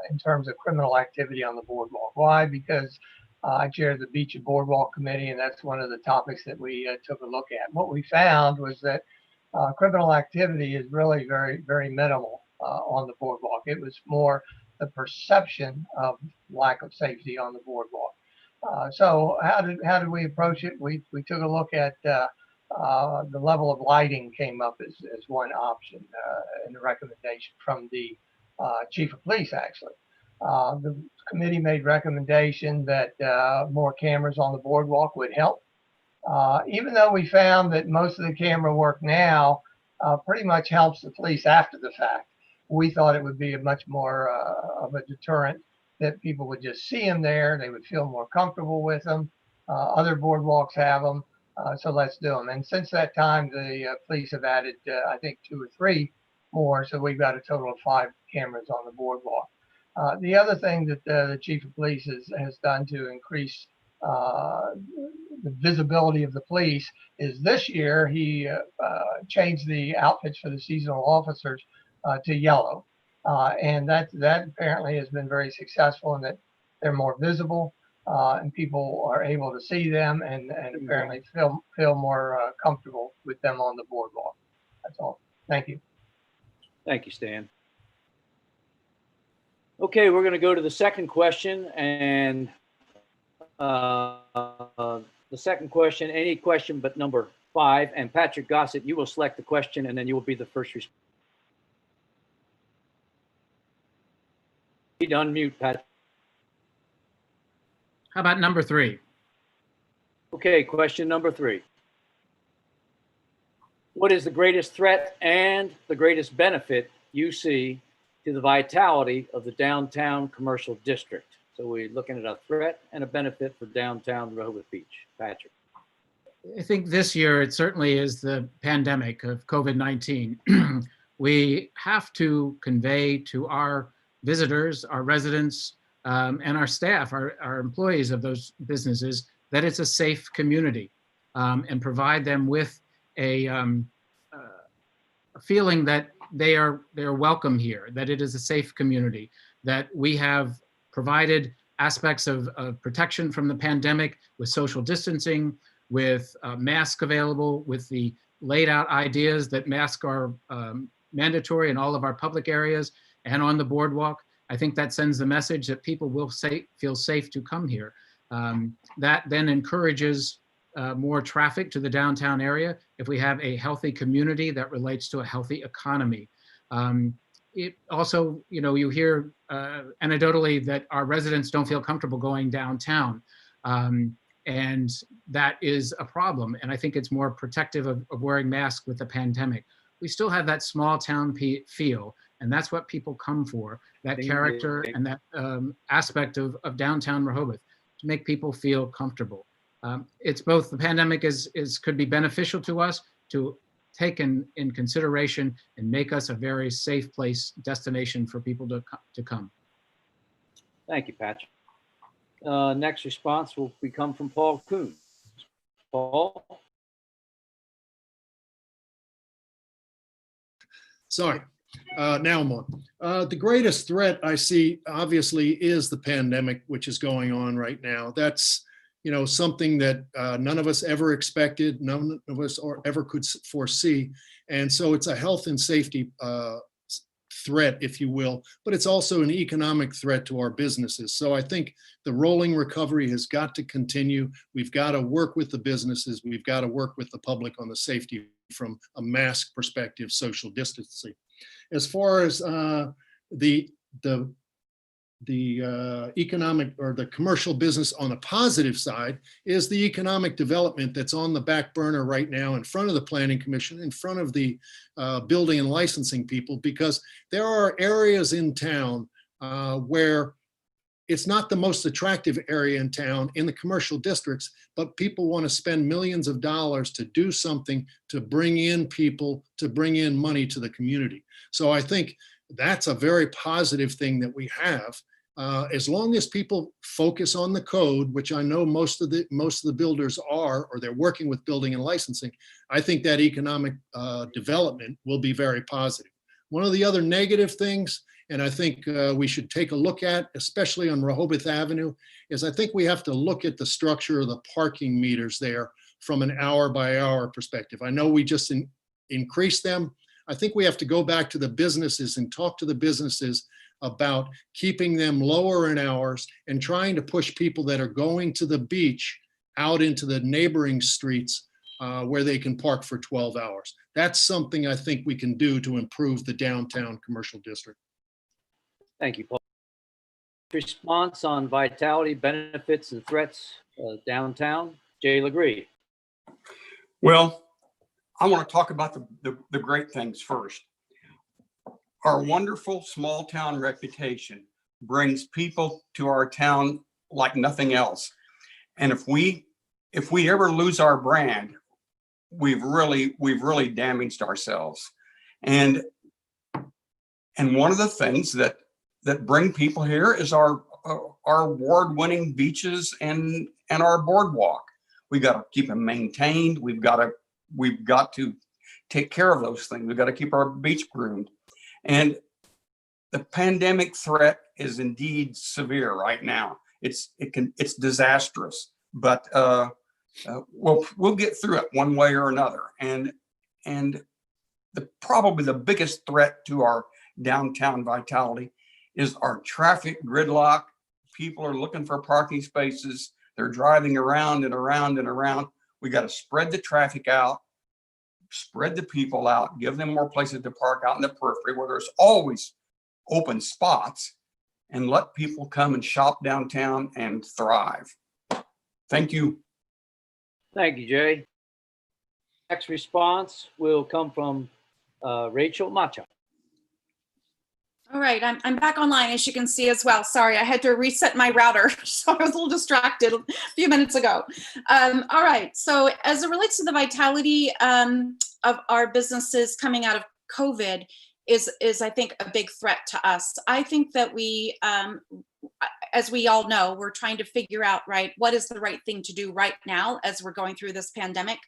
in terms of criminal activity on the boardwalk. Why? Because I chair the Beach and Boardwalk Committee, and that's one of the topics that we took a look at. What we found was that criminal activity is really very, very minimal on the boardwalk. It was more the perception of lack of safety on the boardwalk. So how did we approach it? We took a look at the level of lighting came up as one option in the recommendation from the chief of police, actually. The committee made recommendation that more cameras on the boardwalk would help. Even though we found that most of the camera work now pretty much helps the police after the fact, we thought it would be a much more of a deterrent that people would just see them there. They would feel more comfortable with them. Other boardwalks have them. So let's do them. And since that time, the police have added, I think, 2 or 3 more. So we've got a total of 5 cameras on the boardwalk. The other thing that the chief of police has done to increase the visibility of the police is this year he changed the outfits for the seasonal officers to yellow. And that apparently has been very successful in that they're more visible. And people are able to see them and apparently feel more comfortable with them on the boardwalk. That's all. Thank you. Thank you, Stan. Okay, we're going to go to the second question. And the second question, any question but number 5. And Patrick Gossett, you will select the question and then you will be the first responder. Unmute, Patrick. How about number 3? Okay, question number 3. What is the greatest threat and the greatest benefit you see to the vitality of the downtown commercial district? So we're looking at a threat and a benefit for downtown Rehoboth Beach. Patrick. I think this year it certainly is the pandemic of COVID-19. We have to convey to our visitors, our residents, and our staff, our employees of those businesses, that it's a safe community, and provide them with a feeling that they are welcome here, that it is a safe community, that we have provided aspects of protection from the pandemic with social distancing, with masks available, with the laid out ideas that masks are mandatory in all of our public areas and on the boardwalk. I think that sends the message that people will feel safe to come here. That then encourages more traffic to the downtown area if we have a healthy community that relates to a healthy economy. It also, you hear anecdotally that our residents don't feel comfortable going downtown. And that is a problem. And I think it's more protective of wearing masks with the pandemic. We still have that small town feel. And that's what people come for, that Ding, character ding. and that aspect of downtown Rehoboth, to make people feel comfortable. It's both, the pandemic could be beneficial to us, to take in consideration and make us a very safe place, destination for people to come. Thank you, Patrick. Next response will come from Paul Kuhns. Paul? Sorry, now I'm on. The greatest threat I see, obviously, is the pandemic, which is going on right now. That's, something that none of us ever expected, none of us ever could foresee. And so it's a health and safety threat, if you will, but it's also an economic threat to our businesses. So I think the rolling recovery has got to continue. We've got to work with the businesses. We've got to work with the public on the safety from a mask perspective, social distancing. As far as the economic or the commercial business on a positive side is the economic development that's on the back burner right now in front of the Planning Commission, in front of the building and licensing people, because there are areas in town where it's not the most attractive area in town in the commercial districts, but people want to spend millions of dollars to do something to bring in people, to bring in money to the community. So I think that's a very positive thing that we have. As long as people focus on the code, which I know most of the builders are, or they're working with building and licensing, I think that economic development will be very positive. One of the other negative things, and I think we should take a look at, especially on Rehoboth Avenue, is I think we have to look at the structure of the parking meters there from an hour-by-hour perspective. I know we just increased them. I think we have to go back to the businesses and talk to the businesses about keeping them lower in hours and trying to push people that are going to the beach out into the neighboring streets where they can park for 12 hours. That's something I think we can do to improve the downtown commercial district. Thank you, Paul. Response on vitality, benefits, and threats downtown, Jay Lagree. Well, I want to talk about the great things first. Our wonderful small town reputation brings people to our town like nothing else. And if we ever lose our brand, we've really damaged ourselves. And one of the things that bring people here is our award-winning beaches and our boardwalk. We got to keep them maintained. We've got to take care of those things. We've got to keep our beach groomed. And the pandemic threat is indeed severe right now. It's disastrous, but we'll get through it one way or another. And probably the biggest threat to our downtown vitality is our traffic gridlock. People are looking for parking spaces. They're driving around and around and around. We got to spread the traffic out, spread the people out, give them more places to park out in the periphery where there's always open spots, and let people come and shop downtown and thrive. Thank you. Thank you, Jay. Next response will come from Rachel Macha. All right, I'm back online, as you can see as well. Sorry, I had to reset my router, so I was a little distracted a few minutes ago. All right, so as it relates to the vitality of our businesses coming out of COVID is I think a big threat to us. I think that we, as we all know, we're trying to figure out, right, what is the right thing to do right now as we're going through this pandemic.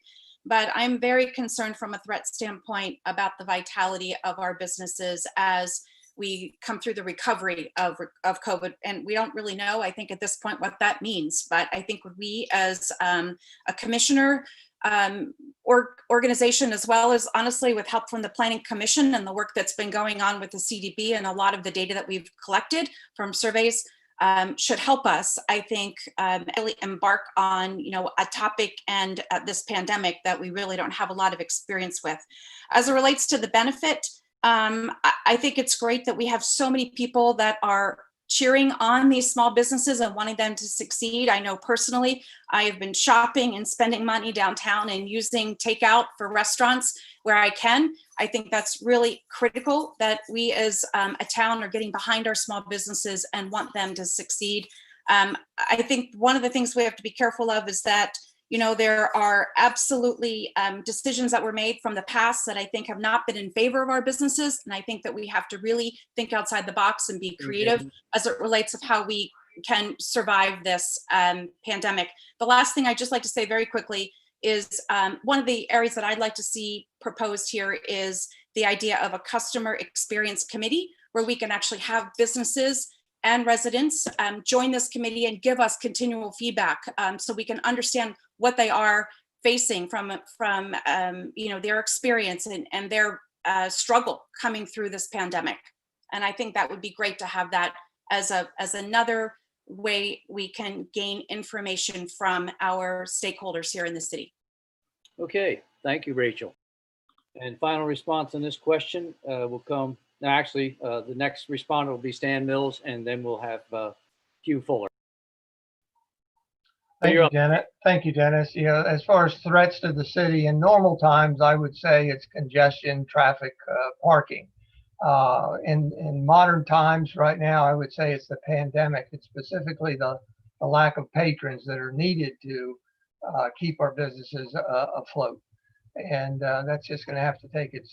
But I'm very concerned from a threat standpoint about the vitality of our businesses as we come through the recovery of COVID. And we don't really know, I think at this point, what that means. But I think we as a commissioner or organization, as well as honestly with help from the Planning Commission and the work that's been going on with the CDB and a lot of the data that we've collected from surveys, should help us, I think, really embark on, a topic and this pandemic that we really don't have a lot of experience with. As it relates to the benefit, I think it's great that we have so many people that are cheering on these small businesses and wanting them to succeed. I know personally, I have been shopping and spending money downtown and using takeout for restaurants where I can. I think that's really critical that we as a town are getting behind our small businesses and want them to succeed. I think one of the things we have to be careful of is that, you know, there are absolutely decisions that were made from the past that I think have not been in favor of our businesses. And I think that we have to really think outside the box and be creative as it relates of how we can survive this pandemic. The last thing I'd just like to say very quickly is one of the areas that I'd like to see proposed here is the idea of a customer experience committee where we can actually have businesses and residents join this committee and give us continual feedback so we can understand what they are facing from you know, their experience and their struggle coming through this pandemic. And I think that would be great to have that as another way we can gain information from our stakeholders here in the city. Okay, thank you, Rachel. And final response on this question will come. Now, actually, the next responder will be Stan Mills, and then we'll have Hugh Fuller. Thank You're you, up. Dennis. Thank you, Dennis. You know, as far as threats to the city in normal times, I would say it's congestion, traffic, parking. In modern times right now, I would say it's the pandemic. It's specifically the lack of patrons that are needed to keep our businesses afloat. And that's just going to have to take its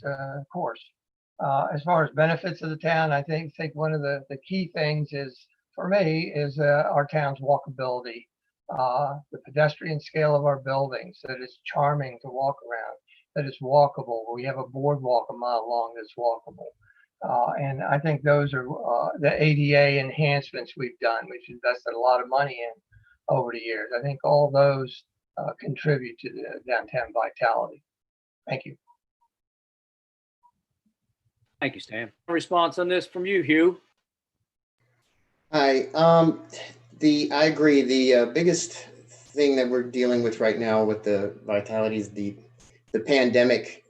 course. As far as benefits of the town, I think one of the key things is, for me, is our town's walkability. The pedestrian scale of our buildings, that it's charming to walk around, that it's walkable. We have a boardwalk a mile long that's walkable. And I think those are the ADA enhancements we've done. We've invested a lot of money in over the years. I think all those contribute to the downtown vitality. Thank you. Thank you, Stan. Response on this from you, Hugh. Hi. I agree. The biggest thing that we're dealing with right now with the vitality is the pandemic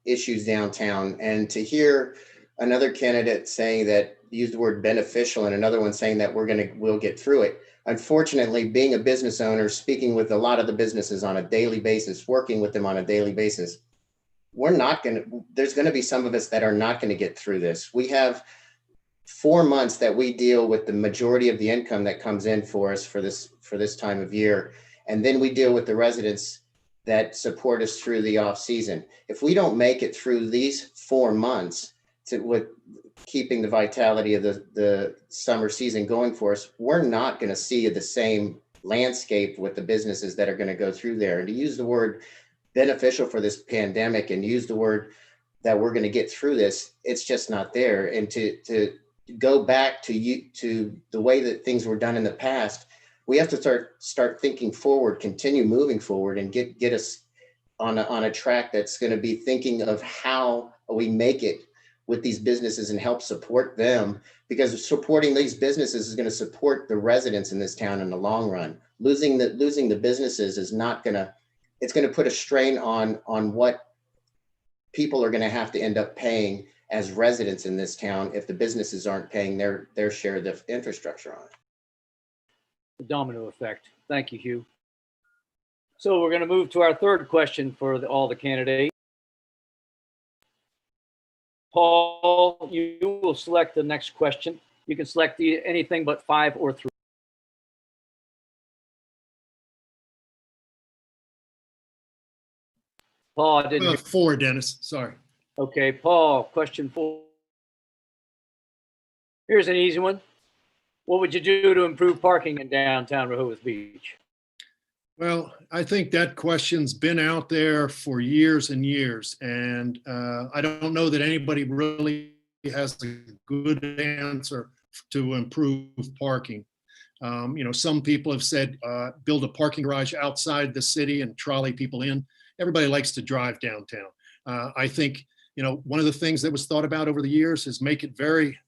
issues downtown. And to hear another candidate saying that, use the word beneficial, and another one saying that we'll get through it. Unfortunately, being a business owner, speaking with a lot of the businesses on a daily basis, working with them on a daily basis, there's going to be some of us that are not going to get through this. We have 4 months that we deal with the majority of the income that comes in for us for this time of year. And then we deal with the residents that support us through the off season. If we don't make it through these 4 months with keeping the vitality of the summer season going for us, we're not going to see the same landscape with the businesses that are going to go through there. And to use the word beneficial for this pandemic and use the word that we're going to get through this, it's just not there. And to go back to the way that things were done in the past, we have to start thinking forward, continue moving forward, and get us on a track that's going to be thinking of how we make it with these businesses and help support them, because supporting these businesses is going to support the residents in this town in the long run. Losing the businesses is not going to, it's going to put a strain on what people are going to have to end up paying as residents in this town if the businesses aren't paying their share of the infrastructure on it. The domino effect. Thank you, Hugh. So we're going to move to our third question for all the candidates. Paul, you will select the next question. You can select anything but 5 or 3. Paul, I didn't hear. 4, Dennis, sorry. Okay, Paul, question 4. Here's an easy one. What would you do to improve parking in downtown Rehoboth Beach? Well, I think that question's been out there for years and years, and I don't know that anybody really has a good answer to improve parking. Some people have said build a parking garage outside the city and trolley people in. Everybody likes to drive downtown. I think, one of the things that was thought about over the years is make it very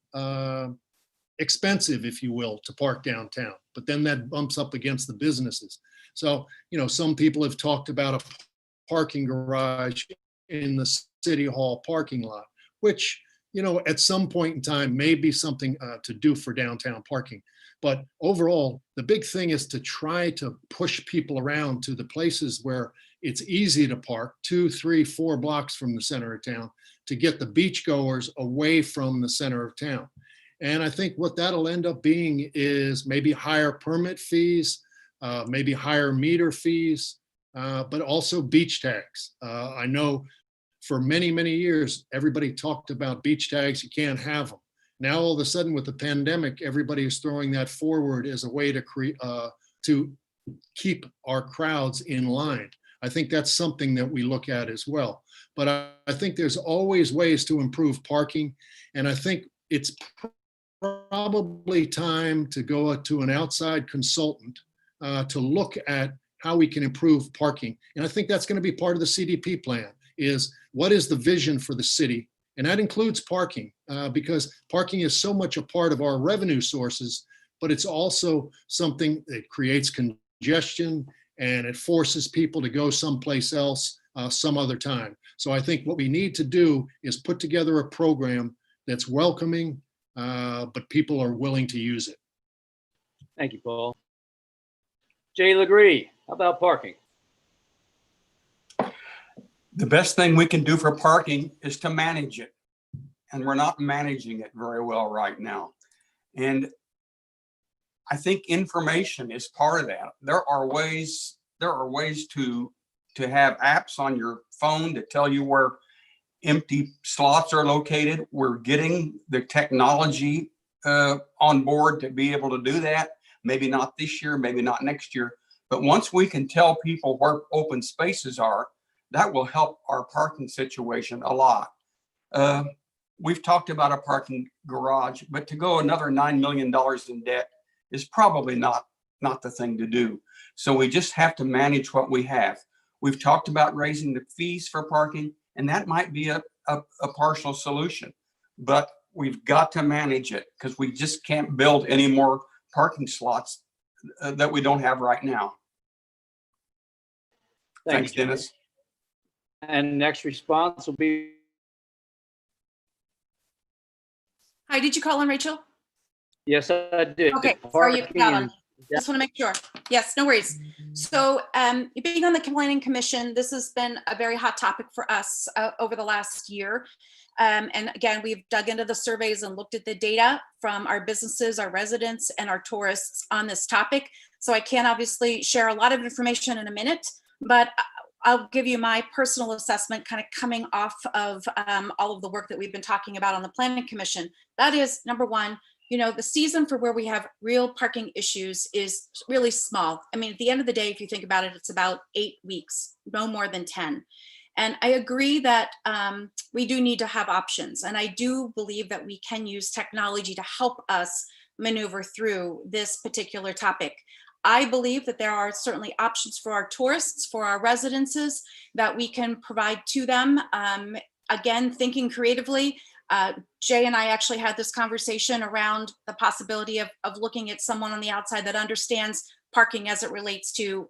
expensive, if you will, to park downtown, but then that bumps up against the businesses. So, some people have talked about a parking garage in the city hall parking lot, which, at some point in time, may be something to do for downtown parking. But overall, the big thing is to try to push people around to the places where it's easy to park 2, 3, 4 blocks from the center of town to get the beachgoers away from the center of town. And I think what that'll end up being is maybe higher permit fees, maybe higher meter fees, but also beach tags. I know for many, many years, everybody talked about beach tags. You can't have them. Now, all of a sudden, with the pandemic, everybody is throwing that forward as a way to keep our crowds in line. I think that's something that we look at as well. But I think there's always ways to improve parking. And I think it's probably time to go to an outside consultant to look at how we can improve parking. And I think that's going to be part of the CDP plan, is what is the vision for the city? And that includes parking, because parking is so much a part of our revenue sources, but it's also something that creates congestion and it forces people to go someplace else some other time. So I think what we need to do is put together a program that's welcoming, but people are willing to use it. Thank you, Paul. Jay Lagree, how about parking? The best thing we can do for parking is to manage it. And we're not managing it very well right now. And I think information is part of that. There are ways to have apps on your phone to tell you where empty slots are located. We're getting the technology on board to be able to do that. Maybe not this year, maybe not next year. But once we can tell people where open spaces are, that will help our parking situation a lot. We've talked about a parking garage, but to go another $9 million in debt is probably not the thing to do. So we just have to manage what we have. We've talked about raising the fees for parking, and that might be a partial solution, but we've got to manage it because we just can't build any more parking slots that we don't have right now. Thanks, you, Dennis. And next response will be. Hi, did you call in, Rachel? Yes, I did. Okay, sorry, you got on. Just want to make sure. Yes, no worries. So being on the Planning Commission, this has been a very hot topic for us over the last year. And again, we've dug into the surveys and looked at the data from our businesses, our residents, and our tourists on this topic. So I can't obviously share a lot of information in a minute, but I'll give you my personal assessment kind of coming off of all of the work that we've been talking about on the Planning Commission. That is, number one, the season for where we have real parking issues is really small. I mean, at the end of the day, if you think about it, it's about 8 weeks, no more than 10. And I agree that we do need to have options. And I do believe that we can use technology to help us maneuver through this particular topic. I believe that there are certainly options for our tourists, for our residences that we can provide to them. Again, thinking creatively, Jay and I actually had this conversation around the possibility of looking at someone on the outside that understands parking as it relates to,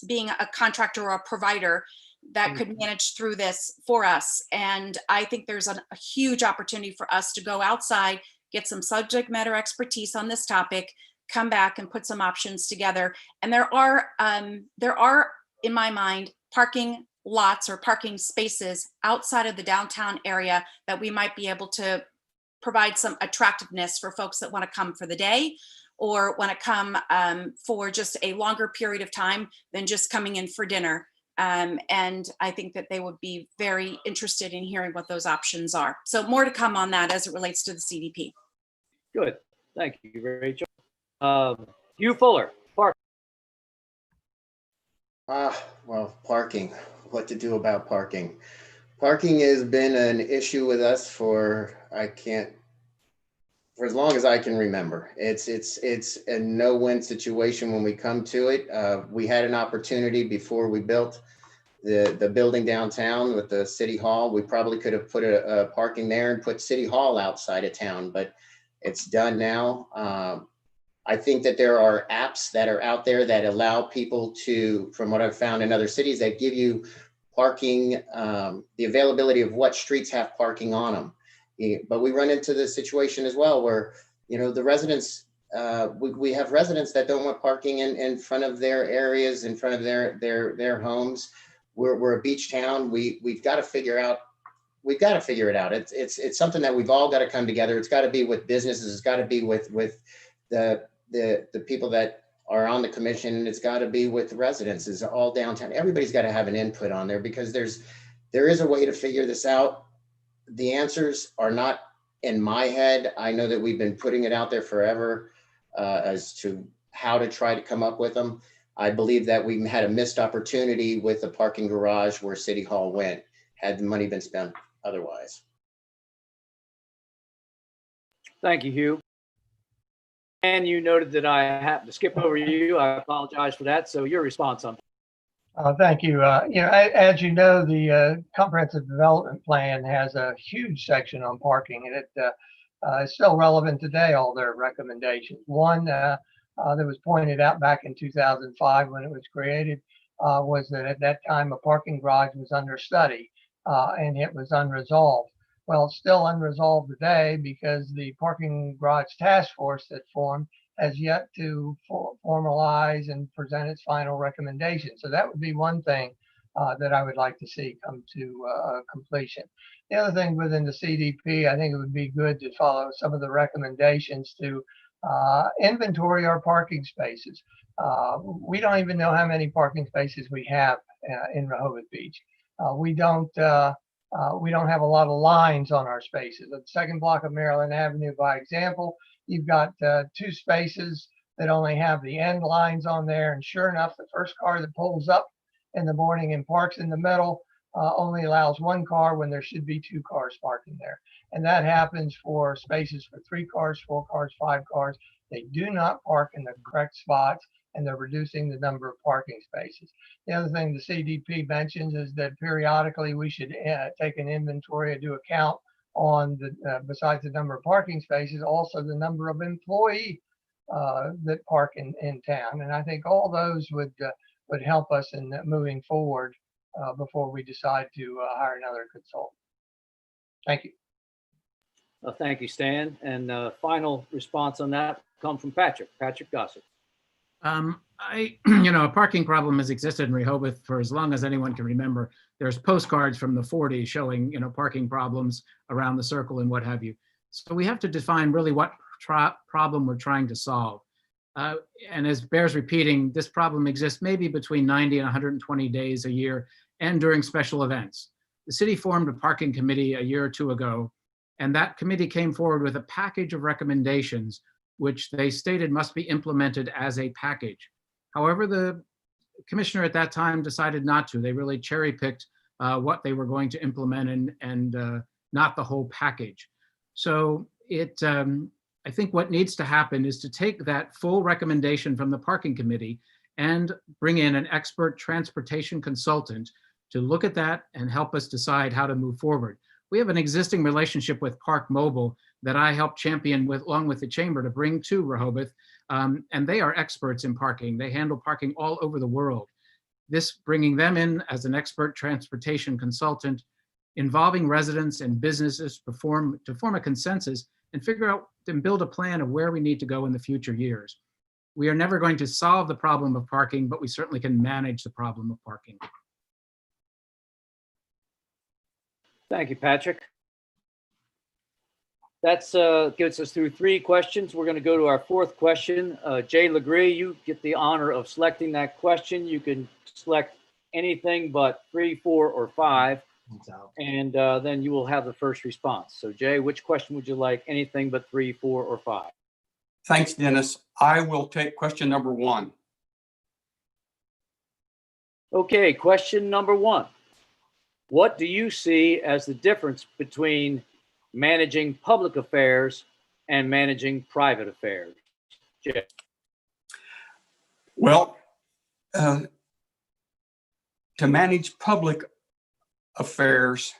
being a contractor or a provider that could manage through this for us. And I think there's a huge opportunity for us to go outside, get some subject matter expertise on this topic, come back and put some options together. And there are, in my mind, parking lots or parking spaces outside of the downtown area that we might be able to provide some attractiveness for folks that want to come for the day or want to come for just a longer period of time than just coming in for dinner. And I think that they would be very interested in hearing what those options are. So more to come on that as it relates to the CDP. Good. Thank you, Rachel. Hugh Fuller, park. Well, parking. What to do about parking? Parking has been an issue with us for as long as I can remember. It's a no-win situation when we come to it. We had an opportunity before we built the building downtown with the city hall. We probably could have put a parking there and put city hall outside of town, but it's done now. I think that there are apps that are out there that allow people to, from what I've found in other cities, that give you parking, the availability of what streets have parking on them. But we run into the situation as well where, you know, the residents, we have residents that don't want parking in front of their areas, in front of their homes. We're a beach town. We've got to figure out. We've got to figure it out. It's something that we've all got to come together. It's got to be with businesses. It's got to be with the people that are on the commission, and it's got to be with residents. It's all downtown. Everybody's got to have an input on there because there is a way to figure this out. The answers are not in my head. I know that we've been putting it out there forever as to how to try to come up with them. I believe that we had a missed opportunity with the parking garage where City Hall went, had the money been spent otherwise. Thank you, Hugh. And you noted that I happened to skip over you. I apologize for that. So your response on. Thank you. You know, as you know, the comprehensive development plan has a huge section on parking, and it is still relevant today, all their recommendations. One that was pointed out back in 2005 when it was created was that at that time a parking garage was under study and it was unresolved. Well, it's still unresolved today because the parking garage task force that formed has yet to formalize and present its final recommendation. So that would be one thing that I would like to see come to completion. The other thing within the CDP, I think it would be good to follow some of the recommendations to inventory our parking spaces. We don't even know how many parking spaces we have in Rehoboth Beach. We don't have a lot of lines on our spaces. At the second block of Maryland Avenue, by example, you've got 2 spaces that only have the end lines on there. And sure enough, the first car that pulls up in the morning and parks in the middle only allows 1 car when there should be 2 cars parking there. And that happens for spaces for 3 cars, 4 cars, 5 cars. They do not park in the correct spots, and they're reducing the number of parking spaces. The other thing the CDP mentions is that periodically we should take an inventory and do a count on the besides the number of parking spaces, also the number of employees that park in town. And I think all those would help us in moving forward before we decide to hire another consultant. Thank you. Thank you, Stan. And final response on that come from Patrick Gossett. You know, a parking problem has existed in Rehoboth for as long as anyone can remember. There's postcards from the 40s showing, you know, parking problems around the circle and what have you. So we have to define really what problem we're trying to solve. And as bears repeating, this problem exists maybe between 90 and 120 days a year and during special events. The city formed a parking committee a year or 2 ago, and that committee came forward with a package of recommendations which they stated must be implemented as a package. However, the commissioner at that time decided not to. They really cherry-picked what they were going to implement and not the whole package. So I think what needs to happen is to take that full recommendation from the parking committee and bring in an expert transportation consultant to look at that and help us decide how to move forward. We have an existing relationship with Park Mobile that I helped champion along with the chamber to bring to Rehoboth, and they are experts in parking. They handle parking all over the world. This bringing them in as an expert transportation consultant, involving residents and businesses to form a consensus and figure out and build a plan of where we need to go in the future years. We are never going to solve the problem of parking, but we certainly can manage the problem of parking. Thank you, Patrick. That gets us through 3 questions. We're going to go to our 4th question. Jay Lagree, you get the honor of selecting that question. You can select anything but 3, 4, or 5, and then you will have the first response. So Jay, which question would you like? Anything but 3, 4, or 5? Thanks, Dennis. I will take question number 1. Okay, question number 1. What do you see as the difference between managing public affairs and managing private affairs? Jay. Well, to manage public affairs,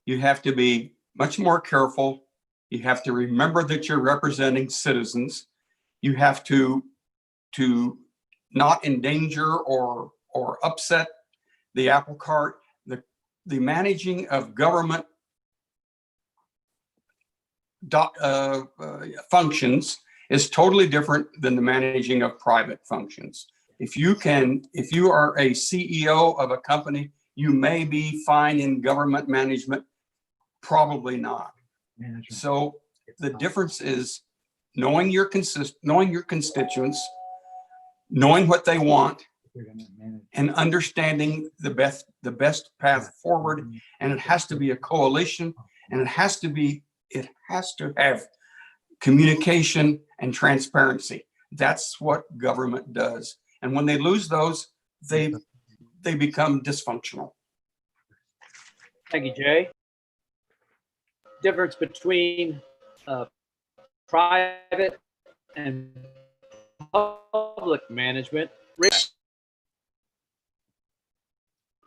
you have to be much more careful. You have to remember that you're representing citizens. You have to not endanger or upset the apple cart. The the managing of government functions is totally different than the managing of private functions. If you are a CEO of a company, you may be fine in government management, probably not. So the difference is knowing your constituents, knowing what they want, and understanding the best path forward. And it has to be a coalition, and it has to have communication and transparency. That's what government does. And when they lose those, they become dysfunctional. Thank you, Jay. Difference between private and public management.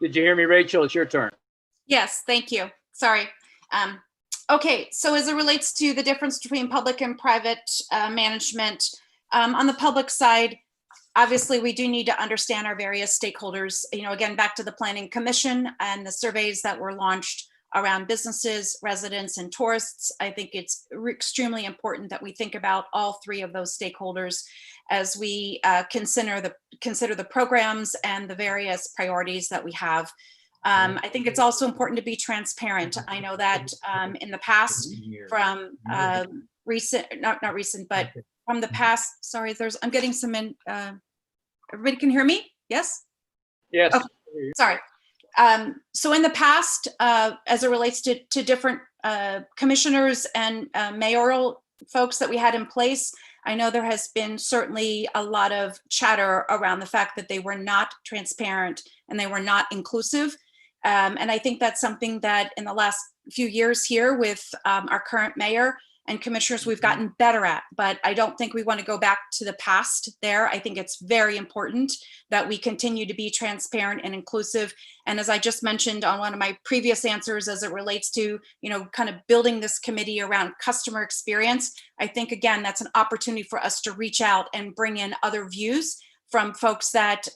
Did you hear me, Rachel? It's your turn. Yes, thank you. Sorry. Okay, so as it relates to the difference between public and private management, on the public side, obviously we do need to understand our various stakeholders. You know, again, back to the Planning Commission and the surveys that were launched around businesses, residents, and tourists. I think it's extremely important that we think about all three of those stakeholders as we consider the programs and the various priorities that we have. I think it's also important to be transparent. I know that in the past, from recent, not recent, but from the past, sorry, I'm getting some in, everybody can hear me? Yes? Yes. Okay. Sorry. So in the past, as it relates to different commissioners and mayoral folks that we had in place, I know there has been certainly a lot of chatter around the fact that they were not transparent and they were not inclusive. And I think that's something that in the last few years here with our current mayor and commissioners, we've gotten better at, but I don't think we want to go back to the past there. I think it's very important that we continue to be transparent and inclusive. And as I just mentioned on one of my previous answers, as it relates to, you know, kind of building this committee around customer experience, I think, again, that's an opportunity for us to reach out and bring in other views from folks that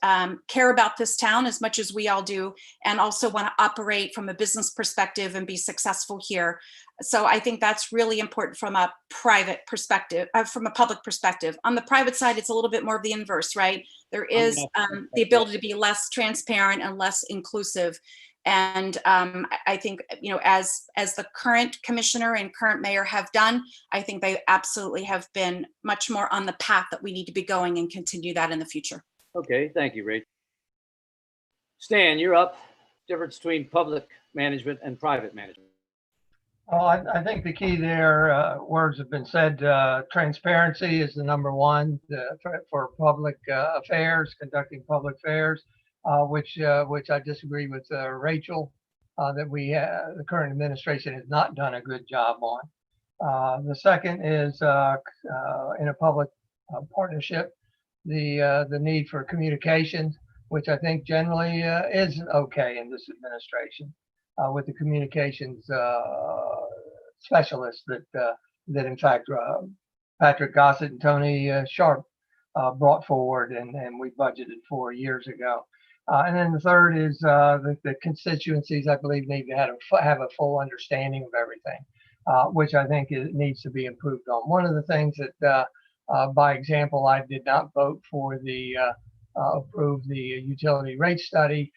care about this town as much as we all do, and also want to operate from a business perspective and be successful here. So I think that's really important from a private perspective, from a public perspective. On the private side, it's a little bit more of the inverse, right? There is the ability to be less transparent and less inclusive. And I think, you know, as the current commissioner and current mayor have done, I think they absolutely have been much more on the path that we need to be going and continue that in the future. Okay, thank you, Rachel. Stan, you're up. Difference between public management and private management. Oh, I think the key there, words have been said, transparency is the number one for public affairs, conducting public affairs. Which I disagree with Rachel, that the current administration has not done a good job on. The second is in a public partnership, the need for communication, which I think generally is okay in this administration, with the communications specialists that in fact Patrick Gossett and Tony Sharp brought forward and we budgeted for years ago. And then the third is the constituencies, I believe, need to have a full understanding of everything, which I think needs to be improved on. One of the things that, by example, I did not vote for approve the utility rate study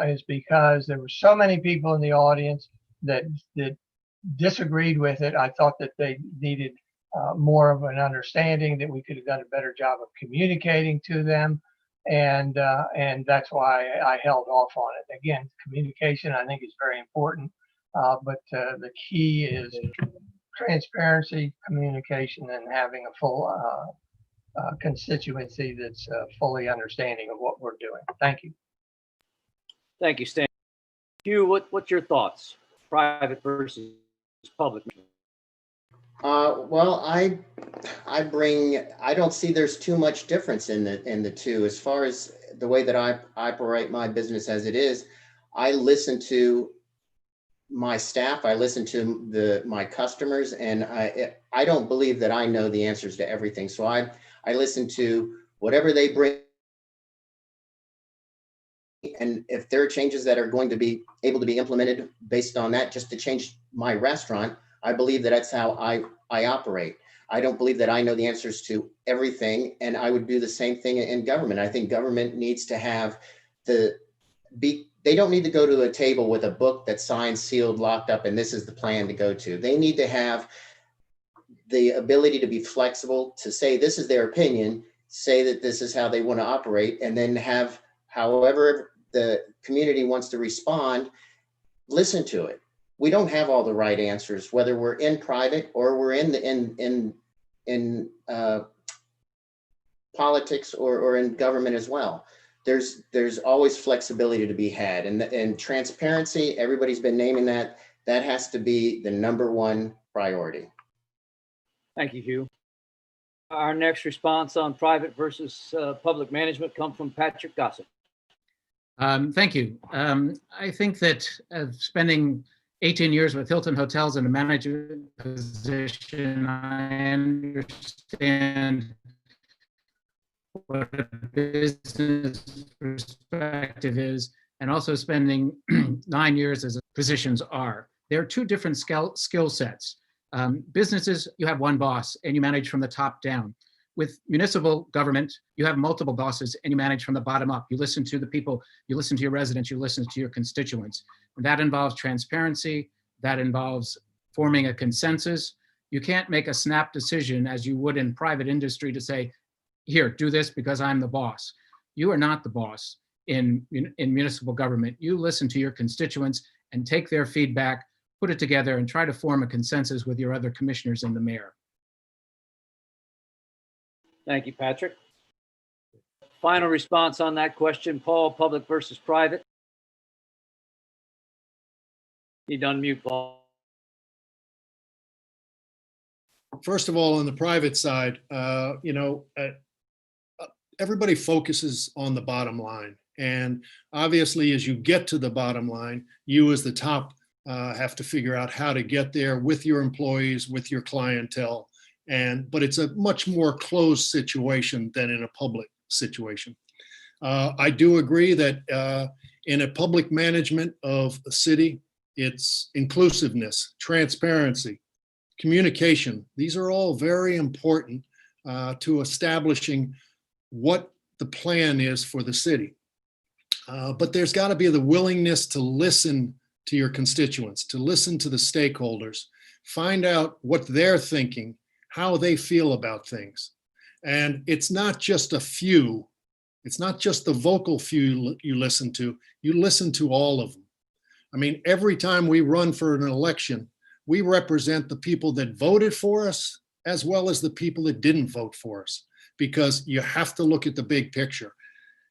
is because there were so many people in the audience that disagreed with it. I thought that they needed more of an understanding, that we could have done a better job of communicating to them. And that's why I held off on it. Again, communication I think is very important, but the key is transparency, communication, and having a full constituency that's fully understanding of what we're doing. Thank you. Thank you, Stan. Hugh, what's your thoughts? Private versus public? Well, I don't see there's too much difference in the two. As far as the way that I operate my business as it is, I listen to my staff, I listen to my customers, and I don't believe that I know the answers to everything. So I listen to whatever they bring and if there are changes that are going to be able to be implemented based on that, just to change my restaurant, I believe that that's how I operate. I don't believe that I know the answers to everything, and I would do the same thing in government. I think government needs to have they don't need to go to a table with a book that's signed, sealed, locked up, and this is the plan to go to. They need to have the ability to be flexible, to say this is their opinion, say that this is how they want to operate, and then have however the community wants to respond, listen to it. We don't have all the right answers, whether we're in private or we're in politics or in government as well. There's always flexibility to be had, and transparency. Everybody's been naming that. That has to be the #1 priority. Thank you, Hugh. Our next response on private versus public management comes from Patrick Gossett. Thank you. I think that spending 18 years with Hilton Hotels in a management position, I understand what a business perspective is, and also spending 9 years as positions are. There are two different skill sets. Businesses, you have one boss and you manage from the top down. With municipal government, you have multiple bosses and you manage from the bottom up. You listen to the people, you listen to your residents, you listen to your constituents. And that involves transparency, that involves forming a consensus. You can't make a snap decision as you would in private industry to say, here, do this because I'm the boss. You are not the boss in municipal government. You listen to your constituents and take their feedback, put it together and try to form a consensus with your other commissioners and the mayor. Thank you, Patrick. Final response on that question, Paul, public versus private. You done mute, Paul. First of all, on the private side, everybody focuses on the bottom line. And obviously, as you get to the bottom line, you as the top have to figure out how to get there with your employees, with your clientele. But it's a much more closed situation than in a public situation. I do agree that in a public management of a city, it's inclusiveness, transparency, communication. These are all very important to establishing what the plan is for the city. But there's got to be the willingness to listen to your constituents, to listen to the stakeholders, find out what they're thinking, how they feel about things. And it's not just a few, it's not just the vocal few you listen to all of them. I mean, every time we run for an election, we represent the people that voted for us as well as the people that didn't vote for us, because you have to look at the big picture.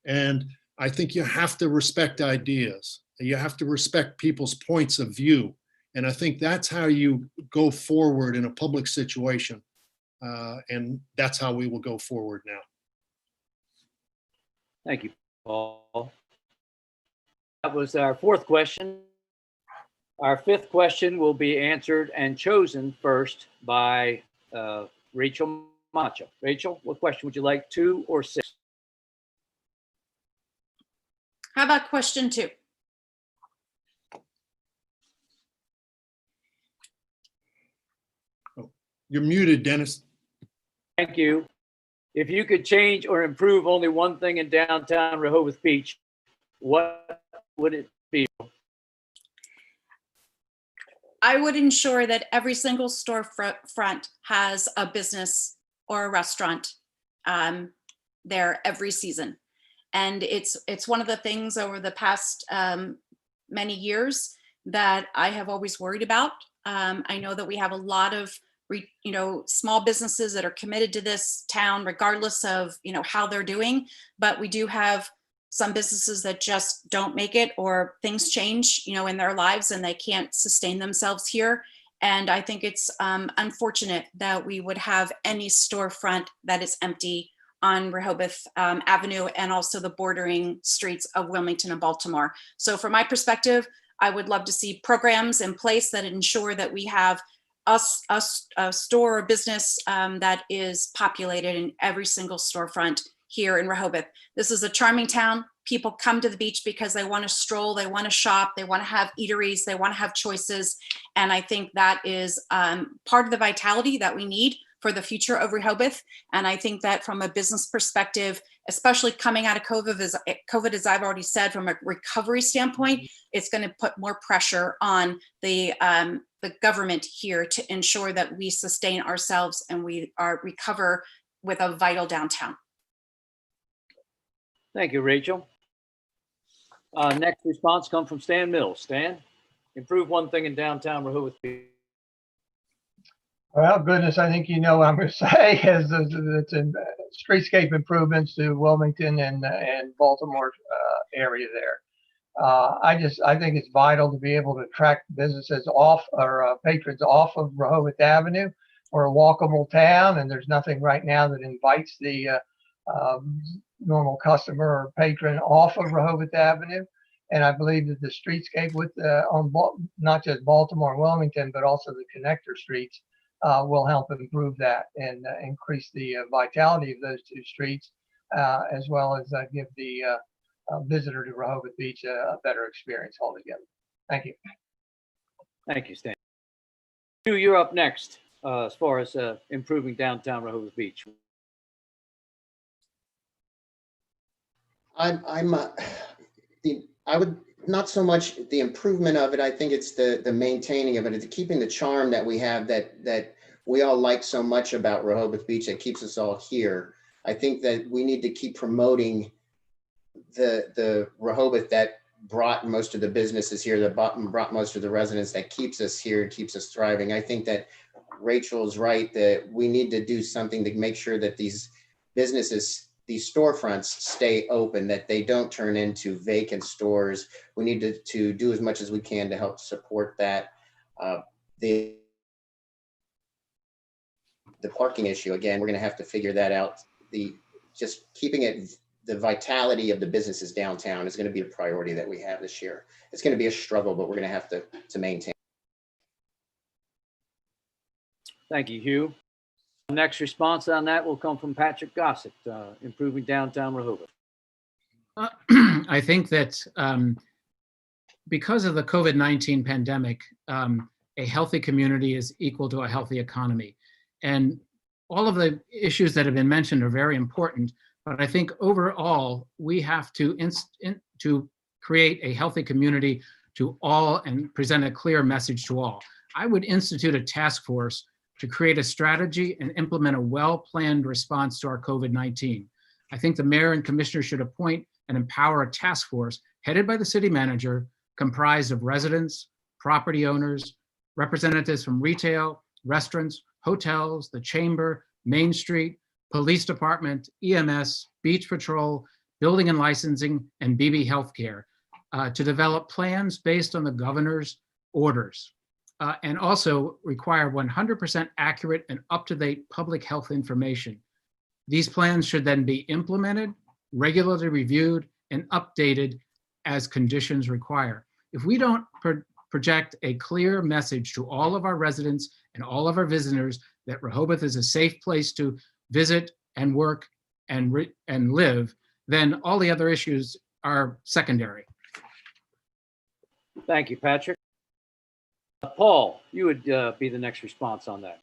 And I think you have to respect ideas. You have to respect people's points of view. And I think that's how you go forward in a public situation. And that's how we will go forward now. Thank you, Paul. That was our fourth question. Our fifth question will be answered and chosen first by Rachel Macha. Rachel, what question would you like, 2 or 6? How about question 2? Oh, you're muted, Dennis. Thank you. If you could change or improve only one thing in downtown Rehoboth Beach, what would it be? I would ensure that every single storefront has a business or a restaurant there every season. And it's one of the things over the past many years that I have always worried about. I know that we have a lot of small businesses that are committed to this town, regardless of how they're doing, but we do have some businesses that just don't make it, or things change, in their lives and they can't sustain themselves here. And I think it's unfortunate that we would have any storefront that is empty on Rehoboth Avenue and also the bordering streets of Wilmington and Baltimore. So from my perspective, I would love to see programs in place that ensure that we have a store or business that is populated in every single storefront here in Rehoboth. This is a charming town. people come to the beach because they want to stroll, they want to shop, they want to have eateries, they want to have choices. And I think that is part of the vitality that we need for the future of Rehoboth. And I think that from a business perspective, especially coming out of COVID, as I've already said, from a recovery standpoint, it's going to put more pressure on the government here to ensure that we sustain ourselves and we recover with a vital downtown. Thank you, Rachel. Next response comes from Stan Mills. Stan, improve one thing in downtown Rehoboth Beach. Well, goodness, I think you know what I'm going to say is it's in streetscape improvements to Wilmington and Baltimore area there. I think it's vital to be able to attract businesses off or patrons off of Rehoboth Avenue. We're a walkable town, and there's nothing right now that invites the normal customer or patron off of Rehoboth Avenue. And I believe that the streetscape with not just Baltimore and Wilmington, but also the connector streets will help improve that and increase the vitality of those two streets, as well as give the visitor to Rehoboth Beach a better experience altogether. Thank you. Thank you, Stan. Hugh, you're up next as far as improving downtown Rehoboth Beach. I would not so much the improvement of it. I think it's the maintaining of it. It's keeping the charm that we have that we all like so much about Rehoboth Beach that keeps us all here. I think that we need to keep promoting the Rehoboth that brought most of the businesses here, that brought most of the residents, that keeps us here, keeps us thriving. I think that Rachel's right that we need to do something to make sure that these businesses, these storefronts stay open, that they don't turn into vacant stores. We need to do as much as we can to help support that. The parking issue, again, we're going to have to figure that out. Just keeping it, the vitality of the businesses downtown is going to be a priority that we have this year. It's going to be a struggle, but we're going to have to maintain. Thank you, Hugh. Next response on that will come from Patrick Gossett, improving downtown Rehoboth. I think that because of the COVID-19 pandemic, a healthy community is equal to a healthy economy. And all of the issues that have been mentioned are very important, but I think overall, we have to create a healthy community to all and present a clear message to all. I would institute a task force to create a strategy and implement a well-planned response to our COVID-19. I think the mayor and commissioner should appoint and empower a task force headed by the city manager, comprised of residents, property owners, representatives from retail, restaurants, hotels, the chamber, Main Street, police department, EMS, beach patrol, building and licensing, and BB Healthcare to develop plans based on the governor's orders. And also require 100% accurate and up-to-date public health information. These plans should then be implemented, regularly reviewed, and updated as conditions require. If we don't project a clear message to all of our residents and all of our visitors that Rehoboth is a safe place to visit and work and live, then all the other issues are secondary. Thank you, Patrick. Paul, you would be the next response on that.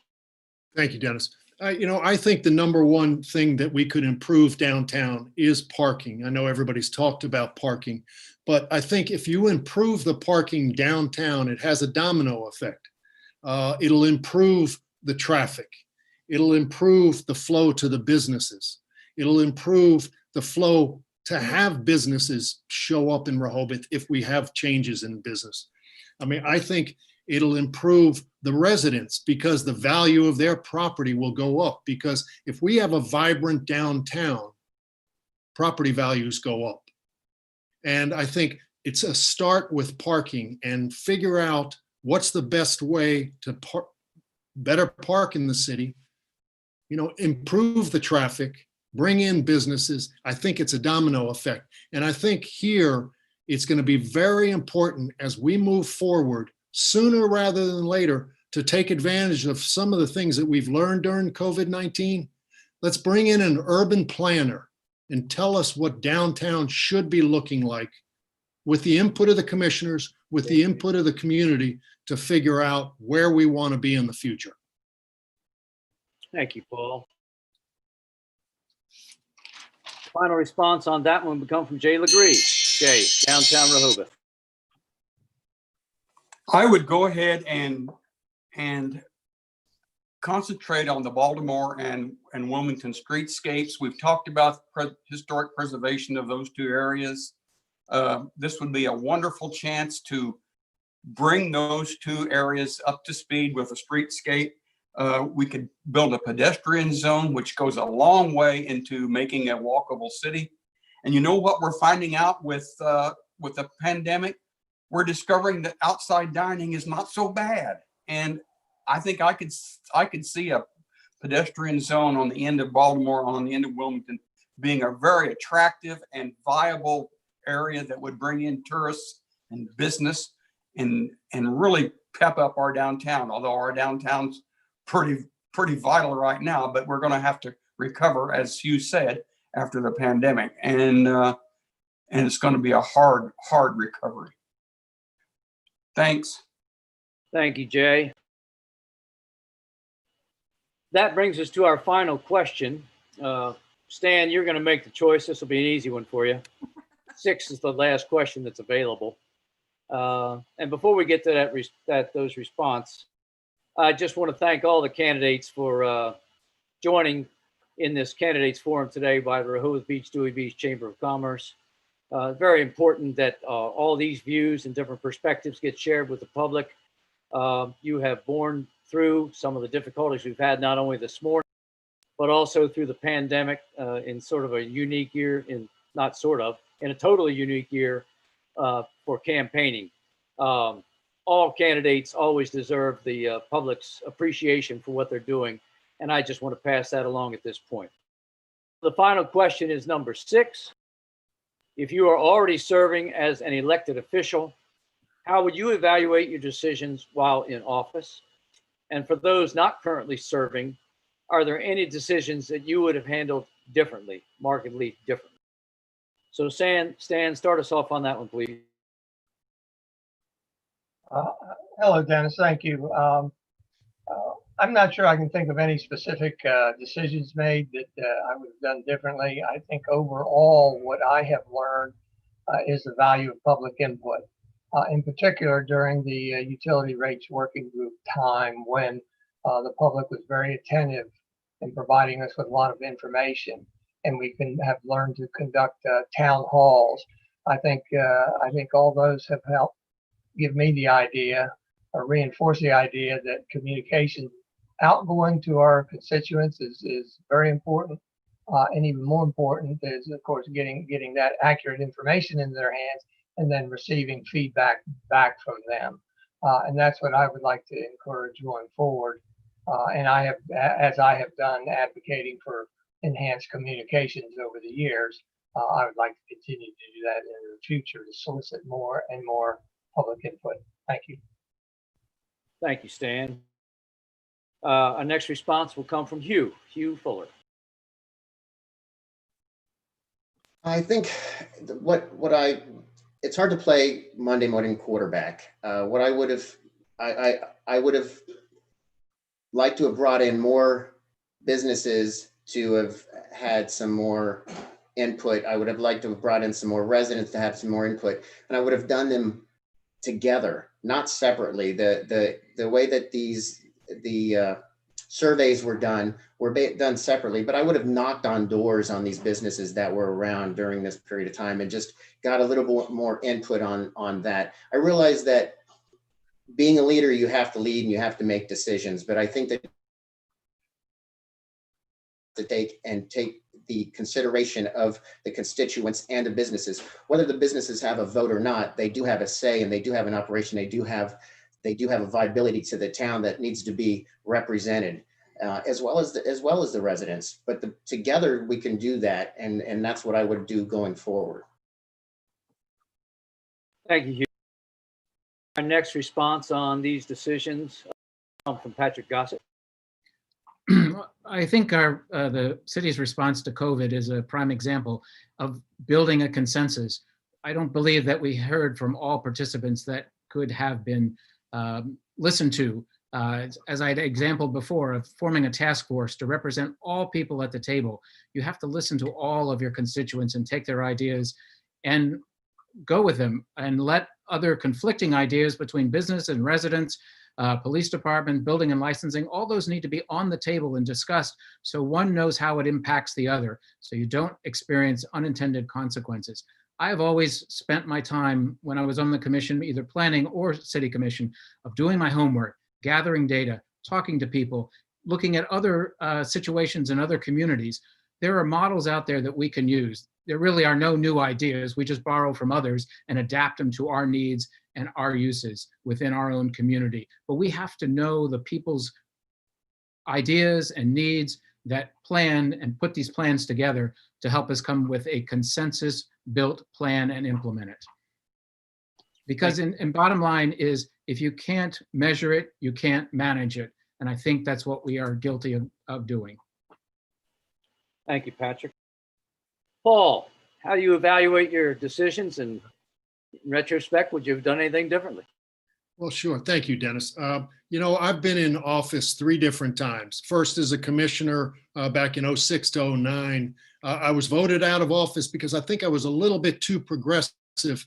Thank you, Dennis. I think the number one thing that we could improve downtown is parking. I know everybody's talked about parking, but I think if you improve the parking downtown, it has a domino effect. It'll improve the traffic. It'll improve the flow to the businesses. It'll improve the flow to have businesses show up in Rehoboth if we have changes in business. I mean, I think it'll improve the residents because the value of their property will go up, because if we have a vibrant downtown, property values go up. And I think it's a start with parking and figure out what's the best way to better park in the city, improve the traffic, bring in businesses. I think it's a domino effect. And I think here it's going to be very important as we move forward, sooner rather than later, to take advantage of some of the things that we've learned during COVID-19. Let's bring in an urban planner and tell us what downtown should be looking like with the input of the commissioners, with the input of the community to figure out where we want to be in the future. Thank you, Paul. Final response on that one would come from Jay Lagree. Jay, downtown Rehoboth. I would go ahead and concentrate on the Baltimore and Wilmington streetscapes. We've talked about historic preservation of those two areas. This would be a wonderful chance to bring those two areas up to speed with a streetscape. We could build a pedestrian zone, which goes a long way into making a walkable city. And you know what we're finding out with the pandemic? We're discovering that outside dining is not so bad. And I think I could see a pedestrian zone on the end of Baltimore, on the end of Wilmington, being a very attractive and viable area that would bring in tourists and business and really pep up our downtown. Although our downtown's pretty vital right now, but we're going to have to recover, as Hugh said, after the pandemic, and it's going to be a hard recovery. Thanks. Thank you, Jay. That brings us to our final question. Stan, you're going to make the choice. This will be an easy one for you. 6 is the last question that's available. And before we get to those response, I just want to thank all the candidates for joining in this candidates forum today by the Rehoboth Beach, Dewey Beach Chamber of Commerce. Very important that all these views and different perspectives get shared with the public. You have borne through some of the difficulties we've had, not only this morning, but also through the pandemic in sort of a unique year, in a totally unique year for campaigning. All candidates always deserve the public's appreciation for what they're doing, and I just want to pass that along at this point. The final question is number 6. If you are already serving as an elected official, how would you evaluate your decisions while in office? And for those not currently serving, are there any decisions that you would have handled differently, markedly differently? So Stan, start us off on that one, please. Hello, Dennis. Thank you. I'm not sure I can think of any specific decisions made that I would have done differently. I think overall what I have learned is the value of public input, in particular during the utility rates working group time when the public was very attentive in providing us with a lot of information, and we can have learned to conduct town halls. I think all those have helped give me the idea or reinforce the idea that communication outgoing to our constituents is very important. And even more important is, of course, getting that accurate information in their hands and then receiving feedback back from them. And that's what I would like to encourage going forward. And I have, as I have done advocating for enhanced communications over the years, I would like to continue to do that in the future to solicit more and more public input. Thank you. Thank you, Stan. Our next response will come from Hugh Fuller. I think it's hard to play Monday morning quarterback. What I would have liked to have brought in more businesses to have had some more input. I would have liked to have brought in some more residents to have some more input, and I would have done them together, not separately. The way that the surveys were done done separately, but I would have knocked on doors on these businesses that were around during this period of time and just got a little bit more input on that. I realize that being a leader, you have to lead and you have to make decisions, but I think that to take the consideration of the constituents and the businesses, whether the businesses have a vote or not, they do have a say and they do have an operation. They do have a viability to the town that needs to be represented, as well as the residents. But together we can do that, and that's what I would do going forward. Thank you, Hugh. Our next response on these decisions come from Patrick Gossett. I think the city's response to COVID is a prime example of building a consensus. I don't believe that we heard from all participants that could have been listened to. As I had exampled before of forming a task force to represent all people at the table, you have to listen to all of your constituents and take their ideas and go with them and let other conflicting ideas between business and residents, police department, building and licensing, all those need to be on the table and discussed so one knows how it impacts the other, so you don't experience unintended consequences. I have always spent my time when I was on the commission, either planning or city commission, of doing my homework, gathering data, talking to people, looking at other situations in other communities. There are models out there that we can use. There really are no new ideas. We just borrow from others and adapt them to our needs and our uses within our own community. But we have to know the people's ideas and needs that plan and put these plans together to help us come with a consensus-built plan and implement it. Because in bottom line is, if you can't measure it, you can't manage it. And I think that's what we are guilty of doing. Thank you, Patrick. Paul, how do you evaluate your decisions, and in retrospect, would you have done anything differently? Well, sure. Thank you, Dennis. I've been in office 3 different times. First as a commissioner back in 06 to 09. I was voted out of office because I think I was a little bit too progressive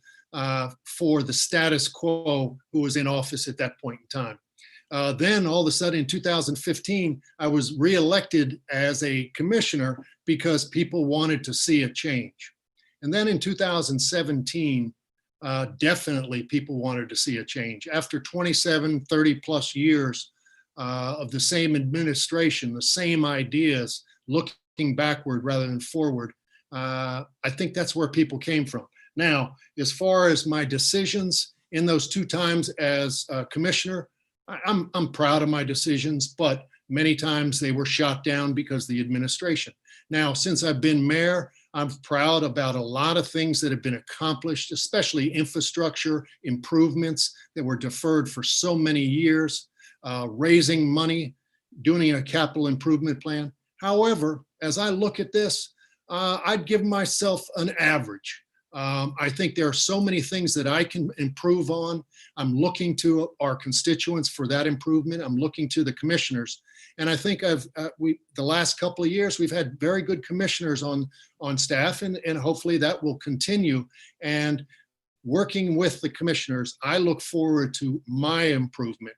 for the status quo who was in office at that point in time. Then all of a sudden in 2015, I was reelected as a commissioner because people wanted to see a change. And then in 2017, definitely people wanted to see a change. After 27, 30 plus years of the same administration, the same ideas, looking backward rather than forward, I think that's where people came from. Now, as far as my decisions in those 2 times as a commissioner, I'm proud of my decisions, but many times they were shot down because of the administration. Now, since I've been mayor, I'm proud about a lot of things that have been accomplished, especially infrastructure improvements that were deferred for so many years, raising money, doing a capital improvement plan. However, as I look at this, I'd give myself an average. I think there are so many things that I can improve on. I'm looking to our constituents for that improvement. I'm looking to the commissioners. And I think the last couple of years, we've had very good commissioners on staff, and hopefully that will continue. And working with the commissioners, I look forward to my improvement.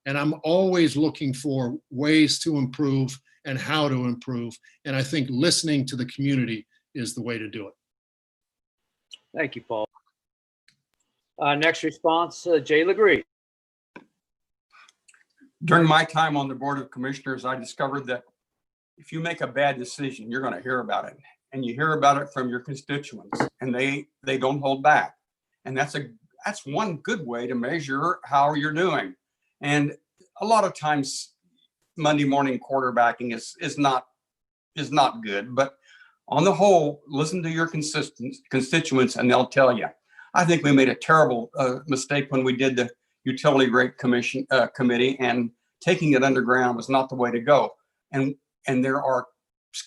And I'm always looking for ways to improve and how to improve. And I think listening to the community is the way to do it. Thank you, Paul. Next response, Jay Lagree. During my time on the Board of Commissioners, I discovered that if you make a bad decision, you're going to hear about it, and you hear about it from your constituents, and they don't hold back. And that's one good way to measure how you're doing. And a lot of times Monday morning quarterbacking is not good, but on the whole, listen to your constituents and they'll tell you. I think we made a terrible mistake when we did the utility rate committee, and taking it underground was not the way to go. And there are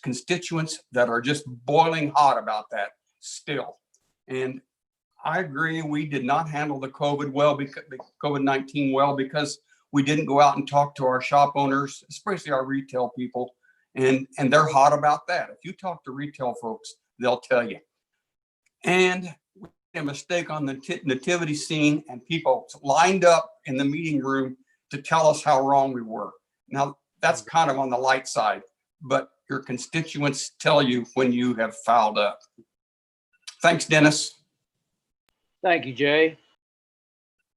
constituents that are just boiling hot about that still. And I agree, we did not handle the COVID-19 well because we didn't go out and talk to our shop owners, especially our retail people, and they're hot about that. If you talk to retail folks, they'll tell you. And a mistake on the nativity scene, and people lined up in the meeting room to tell us how wrong we were. Now, that's kind of on the light side, but your constituents tell you when you have fouled up. Thanks, Dennis. Thank you, Jay.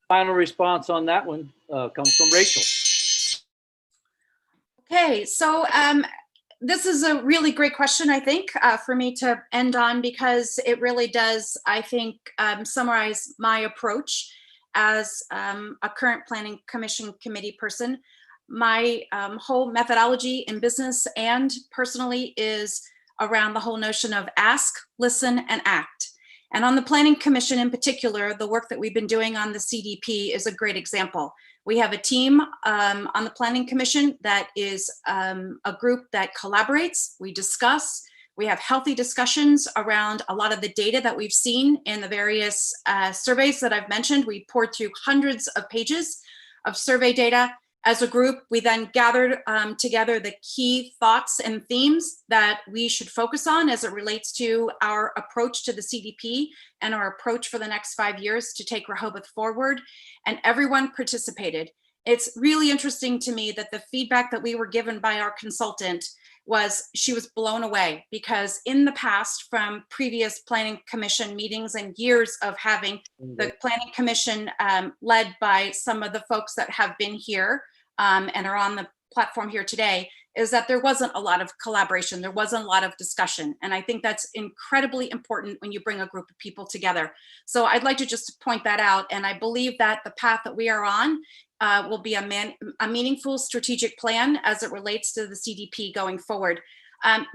Final response on that one comes from Rachel. Okay, so this is a really great question, I think, for me to end on, because it really does, I think, summarize my approach as a current Planning Commission committee person. My whole methodology in business and personally is around the whole notion of ask, listen, and act. And on the Planning Commission in particular, the work that we've been doing on the CDP is a great example. We have a team on the Planning Commission that is a group that collaborates. We discuss. We have healthy discussions around a lot of the data that we've seen in the various surveys that I've mentioned. We poured through hundreds of pages of survey data. As a group, we then gathered together the key thoughts and themes that we should focus on as it relates to our approach to the CDP and our approach for the next 5 years to take Rehoboth forward. And everyone participated. It's really interesting to me that the feedback that we were given by our consultant was she was blown away, because in the past, from previous Planning Commission meetings and years of having the Planning Commission led by some of the folks that have been here and are on the platform here today, is that there wasn't a lot of collaboration. There wasn't a lot of discussion. And I think that's incredibly important when you bring a group of people together. So I'd like to just point that out. And I believe that the path that we are on will be a meaningful strategic plan as it relates to the CDP going forward.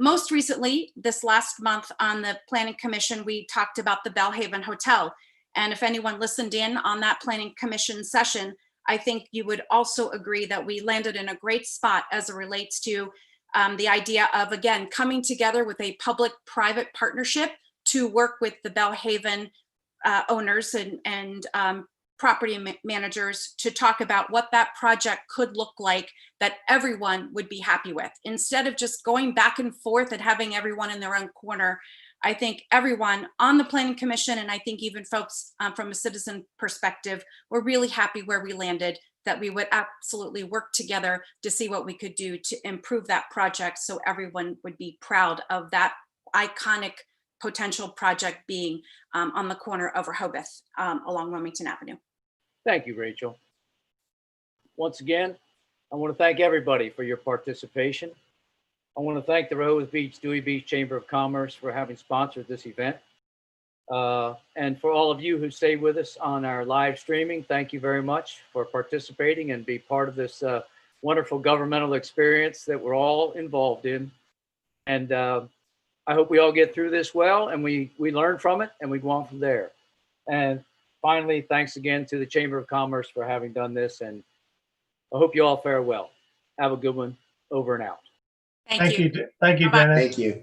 Most recently, this last month on the Planning Commission, we talked about the Belhaven Hotel. And if anyone listened in on that Planning Commission session, I think you would also agree that we landed in a great spot as it relates to the idea of, again, coming together with a public-private partnership to work with the Belhaven owners and property managers to talk about what that project could look like that everyone would be happy with. Instead of just going back and forth and having everyone in their own corner, I think everyone on the Planning Commission, and I think even folks from a citizen perspective, were really happy where we landed, that we would absolutely work together to see what we could do to improve that project so everyone would be proud of that iconic potential project being on the corner of Rehoboth along Wilmington Avenue. Thank you, Rachel. Once again, I want to thank everybody for your participation. I want to thank the Rehoboth Beach, Dewey Beach Chamber of Commerce for having sponsored this event. And for all of you who stayed with us on our live streaming, thank you very much for participating and be part of this wonderful governmental experience that we're all involved in. And I hope we all get through this well and we learn from it and we go on from there. And finally, thanks again to the Chamber of Commerce for having done this. And I hope you all fare well. Have a good one. Over and out. Thank you. Thank you, Bye-bye. Dennis. Thank you.